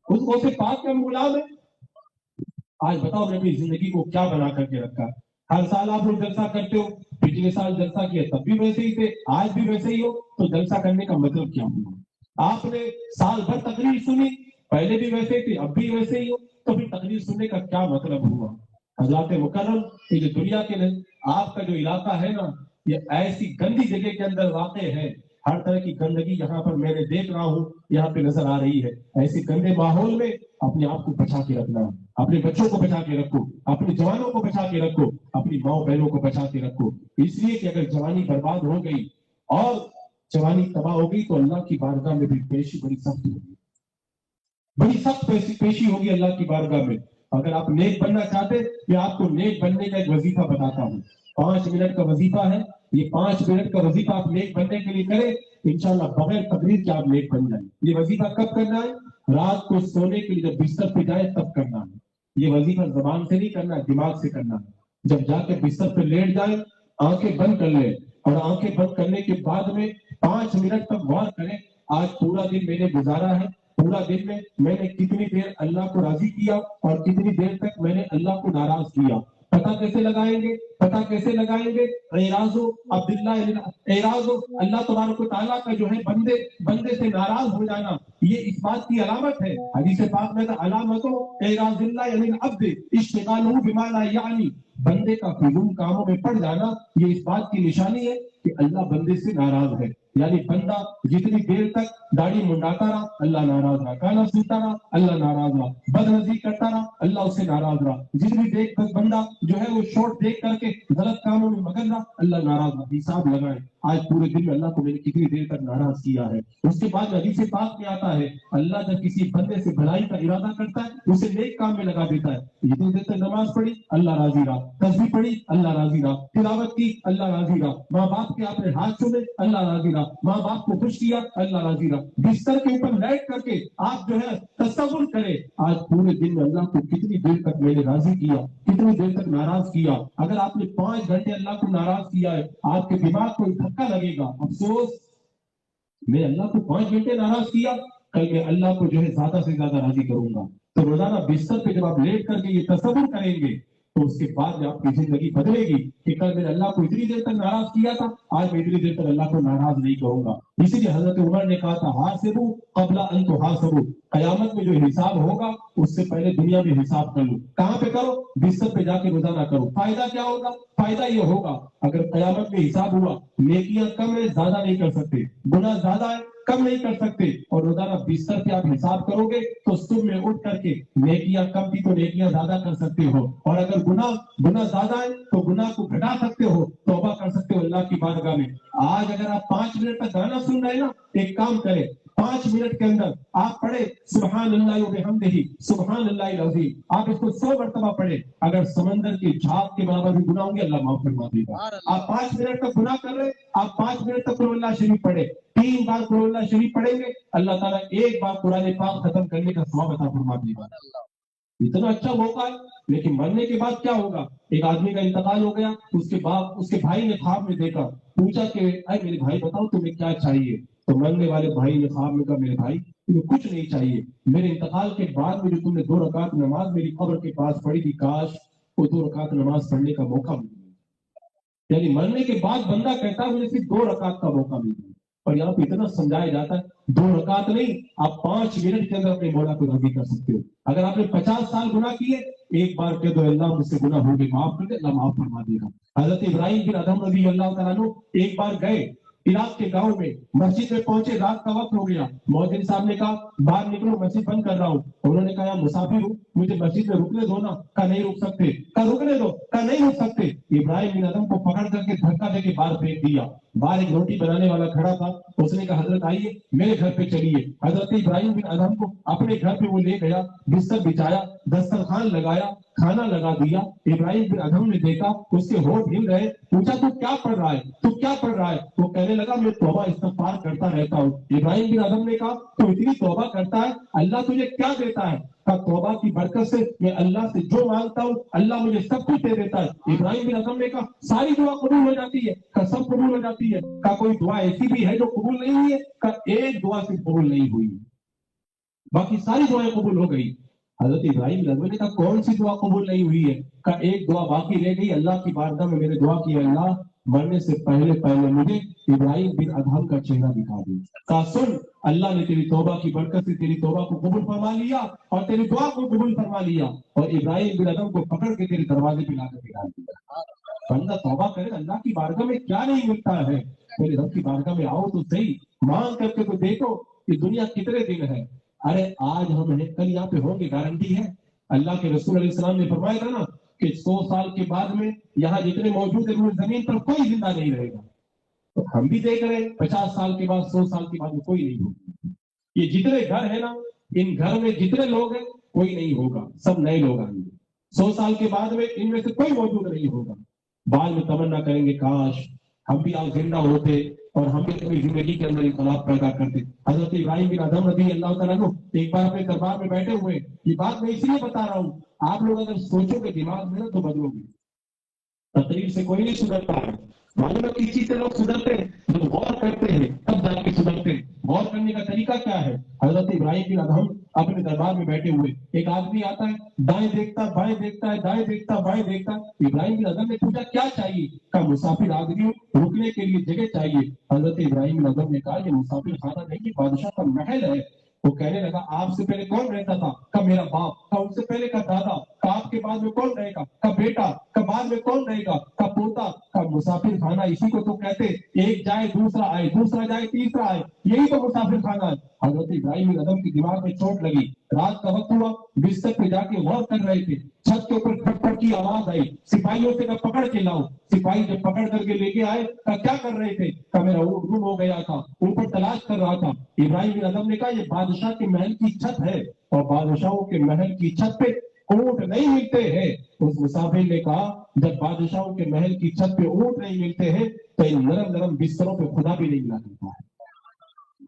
उस गौसे पाक के गुलाम है। आज बताओ मैं अपनी जिंदगी को क्या बना करके रखा। हर साल आप लोग जलसा करते हो, पिछले साल जलसा किया तब भी वैसे ही थे, आज भी वैसे ही हो, तो जलसा करने का मतलब क्या हुआ? आपने साल भर तकरीर सुनी, पहले भी वैसे थे, अब भी वैसे ही हो, तो फिर तकरीर सुनने का क्या मतलब हुआ? हजरत मुकर्रम, ये जो दुनिया के आपका जो इलाका है ना, ये ऐसी गंदी जगह के अंदर वाक़ है। हर तरह की गंदगी यहाँ पर मैंने देख रहा हूँ, यहाँ पे नजर आ रही है। ऐसे गंदे माहौल में अपने आप को बचा के रखना, अपने बच्चों को बचा के रखो, अपने जवानों को बचा के रखो, अपनी माओ बहनों को बचा के रखो। इसलिए कि अगर जवानी बर्बाद हो गई और जवानी तबाह हो गई तो अल्लाह की बारगाह में भी पेशी बड़ी सख्त होगी, बड़ी सख्त पेशी होगी अल्लाह की बारगाह में। अगर आप नेक बनना चाहते, मैं आपको नेक बनने का एक वजीफा बताता हूँ। 5 मिनट का वजीफा है, ये 5 मिनट का वजीफा आप नेक बनने के लिए करें, इंशाल्लाह बगैर तकरीर के आप नेक बन जाए। ये वजीफा कब करना है? रात को सोने के लिए जब बिस्तर पे जाए तब करना है। ये वजीफा जबान से नहीं करना है, दिमाग से करना है। जब जाके बिस्तर पे लेट जाए, आंखें बंद कर ले, और आंखें बंद करने के बाद में 5 मिनट तक गौर करें, आज पूरा दिन मैंने गुजारा है, पूरा दिन में मैंने कितनी देर अल्लाह को राजी किया और कितनी देर तक मैंने अल्लाह को नाराज किया। पता कैसे लगाएंगे? पता कैसे लगाएंगे? एराजो अब्दुल्लाह एराजो अल्लाह तबारक व तआला का जो है बंदे से नाराज हो जाना, ये इस बात की अलामत है। हदीस पाक में तो अलामतो एराजिल्लाह यानी अब्द इश्तिगालहु बिमा ला यानी, बंदे का फिजूल कामों में पड़ जाना ये इस बात की निशानी है कि अल्लाह बंदे से नाराज है। यानी बंदा जितनी देर तक दाढ़ी मुंडाता रहा अल्लाह नाराज रहा, गाना सुनता रहा अल्लाह नाराज रहा, बदनज़ी करता रहा अल्लाह उससे नाराज रहा, जितनी देर तक बंदा जो है वो शॉर्ट देख करके गलत कामों में मगन रहा अल्लाह नाराज रहा। हिसाब लगाए आज पूरे दिन में अल्लाह को मैंने कितनी देर तक नाराज किया है। उसके बाद हदीस पाक में आता है, अल्लाह जब किसी बंदे से भलाई का इरादा करता है उसे नेक काम में लगा देता है। जितनी देर तक नमाज पढ़ी अल्लाह राजी रहा, तस्बीह पढ़ी अल्लाह राजी रहा, तिलावत की अल्लाह राजी रहा, माँ बाप के आपने हाथ चूमे अल्लाह राजी रहा, माँ बाप को खुश किया अल्लाह राजी रहा। बिस्तर के ऊपर लेट करके आप जो है तसव्वुर करें, आज पूरे दिन में अल्लाह को कितनी देर तक मैंने राजी किया, कितनी देर तक नाराज किया। अगर आपने 5 घंटे अल्लाह को नाराज किया है, आपके दिमाग को धक्का लगेगा, अफसोस मैं अल्लाह को 5 घंटे नाराज किया, कल मैं अल्लाह को जो है ज्यादा से ज्यादा राजी करूंगा। तो रोजाना बिस्तर पे जब आप लेट करके ये तसव्वुर करेंगे तो उसके बाद में आपकी जिंदगी बदलेगी कि कल मैंने अल्लाह को इतनी देर तक नाराज किया था, आज मैं इतनी देर तक अल्लाह को नाराज नहीं करूंगा। इसीलिए हजरत उमर ने कहा था, हासिबू क़ब्ला अन तुहासबू, कयामत में जो हिसाब होगा उससे पहले दुनिया में हिसाब कर लो। कहाँ पे करो? बिस्तर पे जाके रोजाना करो। फायदा क्या होगा? फायदा ये होगा अगर कयामत में हिसाब हुआ, नेकियां कम है ज्यादा नहीं कर सकते, गुनाह ज्यादा है कम नहीं कर सकते, और रोजाना बिस्तर पे आप हिसाब करोगे तो सुबह में उठ करके नेकियां कम थी तो नेकियां ज्यादा कर सकते हो, और अगर गुनाह ज्यादा है तो गुनाह को घटा सकते हो, तौबा कर सकते हो अल्लाह की बारगाह में। आज अगर आप 5 मिनट तक गाना सुन रहे हैं ना, एक काम करें, 5 मिनट के अंदर आप पढ़े सुभान अल्लाह व बिहम्दिही सुभान अल्लाहिल अज़ीम, आप इसको 100 मरतबा पढ़े, अगर समंदर की झाग के बराबर भी गुनाह होंगे अल्लाह माफ फरमा देगा। आप 5 मिनट तक गुनाह कर रहे, आप 5 मिनट तक कुल अल्लाह शरीफ पढ़े, 3 बार कुल अल्लाह शरीफ पढ़ेंगे, अल्लाह ताला 1 बार कुरान पाक खत्म करने का सवाब अता फरमा देगा। इतना अच्छा मौका है। लेकिन मरने के बाद क्या होगा? एक आदमी का इंतकाल हो गया, उसके भाई ने ख्वाब में देखा, पूछा कि अरे मेरे भाई बताओ तुम्हें क्या चाहिए? तो मरने वाले भाई ने ख्वाब में कहा मेरे भाई तुम्हें कुछ नहीं चाहिए, मेरे इंतकाल के बाद में जो तुमने 2 रकात नमाज मेरी कब्र के पास पढ़ी थी, काश वो 2 रकात नमाज पढ़ने का मौका मिले। यानी मरने के बाद बंदा कहता है मुझे सिर्फ 2 रकात का मौका मिले। और यहाँ पे इतना समझाया जाता है 2 रकात नहीं, आप 5 मिनट के अंदर अपने मौला को राज़ी कर सकते हो। अगर आपने 50 साल गुनाह किए, एक बार कह दो अल्लाह मुझसे गुनाह हो गए, माफ कर दे, अल्लाह माफ फरमा देगा। हजरत इब्राहिम बिन अदहम रज़ी अल्लाह तआला अन्हु एक बार गए इराक के गांव में, मस्जिद में पहुंचे, रात का वक्त हो गया, मौजिन साहब ने कहा बाहर निकलो मस्जिद बंद कर रहा हूँ। उन्होंने कहा मुसाफिर हूँ, मुझे मस्जिद में रुकने दो ना। कहा नहीं रुक सकते। कहा रुकने दो। कहा नहीं रुक सकते। इब्राहिम बिन अदहम को पकड़ करके धक्का देके बाहर फेंक दिया। बाहर एक रोटी बनाने वाला खड़ा था, उसने कहा हजरत आइए मेरे घर पे चलिए। हजरत इब्राहिम बिन अदहम को अपने घर पे वो ले गया, बिस्तर बिछाया, दस्तरखान लगाया, खाना लगा दिया। इब्राहिम बिन अदहम ने देखा उसके होठ हिल रहे, पूछा तू क्या पढ़ रहा है, तू क्या पढ़ रहा है? वो कहने लगा मैं तौबा इस्तगफार करता रहता हूँ। इब्राहिम बिन अदहम ने कहा तू इतनी तौबा करता है, अल्लाह तुझे क्या देता है? का तौबा की बरकत से मैं अल्लाह से जो मांगता हूँ अल्लाह मुझे सब कुछ दे देता है। इब्राहिम बिन अदहम ने कहा सारी दुआ कबूल हो जाती है? का सब कबूल हो जाती है? का कोई दुआ ऐसी भी है जो कबूल नहीं हुई है? का एक दुआ सिर्फ कबूल नहीं हुई, बाकी सारी दुआएं कबूल हो गई। हजरत इब्राहिम बिन अदहम ने कहा कौन सी दुआ कबूल नहीं हुई है? का एक दुआ बाकी रह गई, अल्लाह की बारगाह में मैंने दुआ की अल्लाह मरने से पहले पहले मुझे इब्राहिम बिन अदहम का चेहरा दिखा दे। कहा सुन, अल्लाह ने तेरी तौबा की बरकत से तेरी तौबा को कबूल फरमा लिया और तेरी दुआ को कबूल फरमा लिया और इब्राहिम बिन अदहम को पकड़ के तेरे दरवाजे पे लाकर दिखा दिया। बंदा तौबा करे, अल्लाह की बारगाह में क्या नहीं मिलता है? मेरे रब की बारगाह में आओ तो सही, मांग करके तो देखो कि दुनिया कितने दिन है। अरे आज हम हैं, कल यहाँ पे होंगे, गारंटी है। अल्लाह के रसूल अलैहि सलाम ने फरमाया था ना कि 100 साल के बाद में यहाँ जितने मौजूद है जमीन पर कोई जिंदा नहीं रहेगा। तो हम भी देख रहे हैं 50 साल के बाद 100 साल के बाद में कोई नहीं होगा। ये जितने घर है ना, इन घर में जितने लोग हैं कोई नहीं होगा, सब नए लोग आएंगे। 100 साल के बाद में इनमें से कोई मौजूद नहीं होगा। बाद में तमन्ना करेंगे काश हम भी आज जिंदा होते और हम भी अपनी जिंदगी के अंदर इनकलाब पैदा करते। हजरत इब्राहिम बिन अदहम रज़ी अल्लाह तआला अन्हु एक बार अपने दरबार में बैठे हुए, ये बात मैं इसलिए बता रहा हूँ, आप लोग अगर सोचोगे दिमाग में ना तो बदलोगे। तकरीर से कोई नहीं सुधरता है। मालूम है किस चीज से लोग सुधरते हैं? जब गौर करते हैं तब जाके सुधरते हैं। गौर करने का तरीका क्या है? हजरत इब्राहिम बिन अदहम अपने दरबार में बैठे हुए, एक आदमी आता है, दाएं देखता बाएं देखता है, दाएं देखता बाएं देखता। इब्राहिम बिन अदहम ने पूछा क्या चाहिए? का मुसाफिर आदमी रुकने के लिए जगह चाहिए। हजरत इब्राहिम बिन अदहम ने कहा ये मुसाफिर खाना नहीं, ये बादशाह का महल है। वो कहने लगा आपसे पहले कौन रहता था? का मेरा बाप। का उससे पहले का दादा। का आपके बाद में कौन रहेगा? का बेटा। का बाद में कौन रहेगा? का पोता। का मुसाफिर खाना इसी को तो कहते, एक जाए दूसरा आए, दूसरा जाए तीसरा आए, यही तो मुसाफिर खाना है। हजरत इब्राहिम बिन अदहम की दिमाग में चोट लगी, रात का वक्त हुआ, बिस्तर पे जाके गौर कर रहे थे, छत के ऊपर खटखट की आवाज आई, सिपाहियों से कहा पकड़ के लाओ। सिपाही जब पकड़ करके लेके आए, का क्या कर रहे थे? का मेरा ऊँट गुम हो गया था, ऊपर तलाश कर रहा था। इब्राहिम बिन अदहम ने कहा ये बादशाह के महल की छत है और बादशाहों के महल की छत पे ऊँट नहीं मिलते हैं। उस मुसाफिर ने कहा जब बादशाहों के महल की छत पे ऊँट नहीं मिलते हैं तो इन नरम नरम बिस्तरों पे खुदा भी नहीं मिला करता है।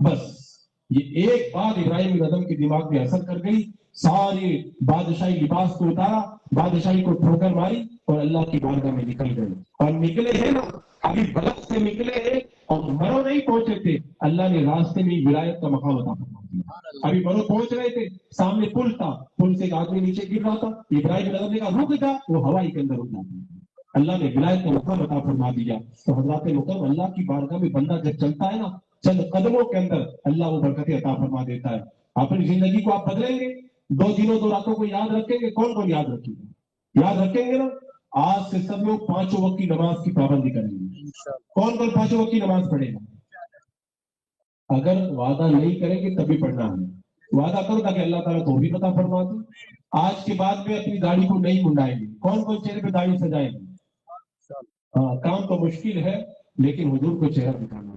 बस ये एक बात इब्राहिम बिन अदहम के दिमाग में असर कर गई, सारे बादशाही लिबास को उतारा, बादशाही को ठोकर मारी और अल्लाह की बारगाह में निकल गए। और निकले हैं ना, अभी बलक से निकले हैं और मरो नहीं पहुंचे थे, अल्लाह ने रास्ते में विलायत का मकाम अता फरमा दिया। अभी मरो पहुंच रहे थे, सामने पुल था, पुल से एक आदमी नीचे गिर रहा था, इब्राहिम बिन अदहम ने कहा रुक जा, वो हवाई के अंदर रुक जाता। अल्लाह ने विलायत का मकाम अता फरमा दिया। तो हजरत मुकर्रम अल्लाह की बारगाह में बंदा जब चलता है ना, चंद कदमों के अंदर अल्लाह वो बरकतें अता फरमा देता है। अपनी जिंदगी को आप बदलेंगे, 2 दिनों 2 रातों को याद रखेंगे। कौन कौन याद रखेंगे? याद रखेंगे ना, आज से सब लोग 5 वक्त की नमाज की पाबंदी करेंगे। कौन कौन 5 वक्त की नमाज पढ़ेगा? अगर वादा नहीं करेंगे तभी पढ़ना है। वादा करो ताकि अल्लाह ताला तो भी पता फरमा दे। आज के बाद में अपनी दाढ़ी को नहीं मुंडाएंगे। कौन कौन चेहरे पे दाढ़ी सजाएंगे? हाँ, काम तो मुश्किल है लेकिन हुजूर को चेहरा दिखाना है।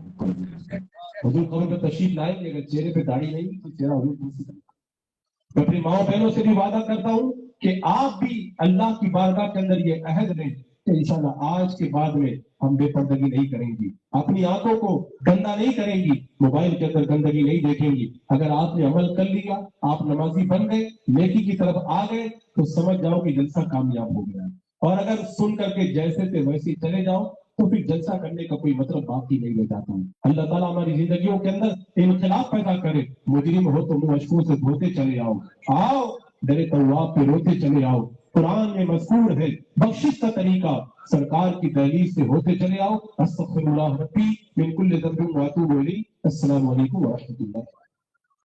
حضور قبر پہ تشریف لائیں گے، اگر چہرے پہ داڑھی نہیں تو چہرہ حضور نہیں سکتا۔ میں اپنی ماؤں بہنوں سے بھی وعدہ کرتا ہوں کہ آپ بھی اللہ کی بارگاہ کے اندر یہ عہد لیں کہ انشاءاللہ آج کے بعد میں ہم بے پردگی نہیں کریں گی، اپنی آنکھوں کو گندا نہیں کریں گی، موبائل کے اندر گندگی نہیں دیکھیں گی۔ اگر آپ نے عمل کر لیا، آپ نمازی بن گئے، نیکی کی طرف آ گئے، تو سمجھ جاؤ کہ جلسہ کامیاب ہو گیا۔ اور اگر سن کر کے جیسے تھے ویسے چلے جاؤ تو پھر جلسہ کرنے کا کوئی مطلب باقی نہیں رہ جاتا۔ اللہ تعالیٰ ہماری زندگیوں کے اندر انقلاب پیدا کرے۔ مجرم ہو تو منہ اشکوں سے دھوتے چلے آؤ ڈرے تواب پہ روتے چلے آؤ۔ قرآن میں مذکور ہے بخشش کا طریقہ، سرکار کی دہلیز سے ہوتے چلے آؤ۔ استغفر اللہ ربی من کل ذنب واتوب الیہ۔ السلام علیکم ورحمۃ اللہ۔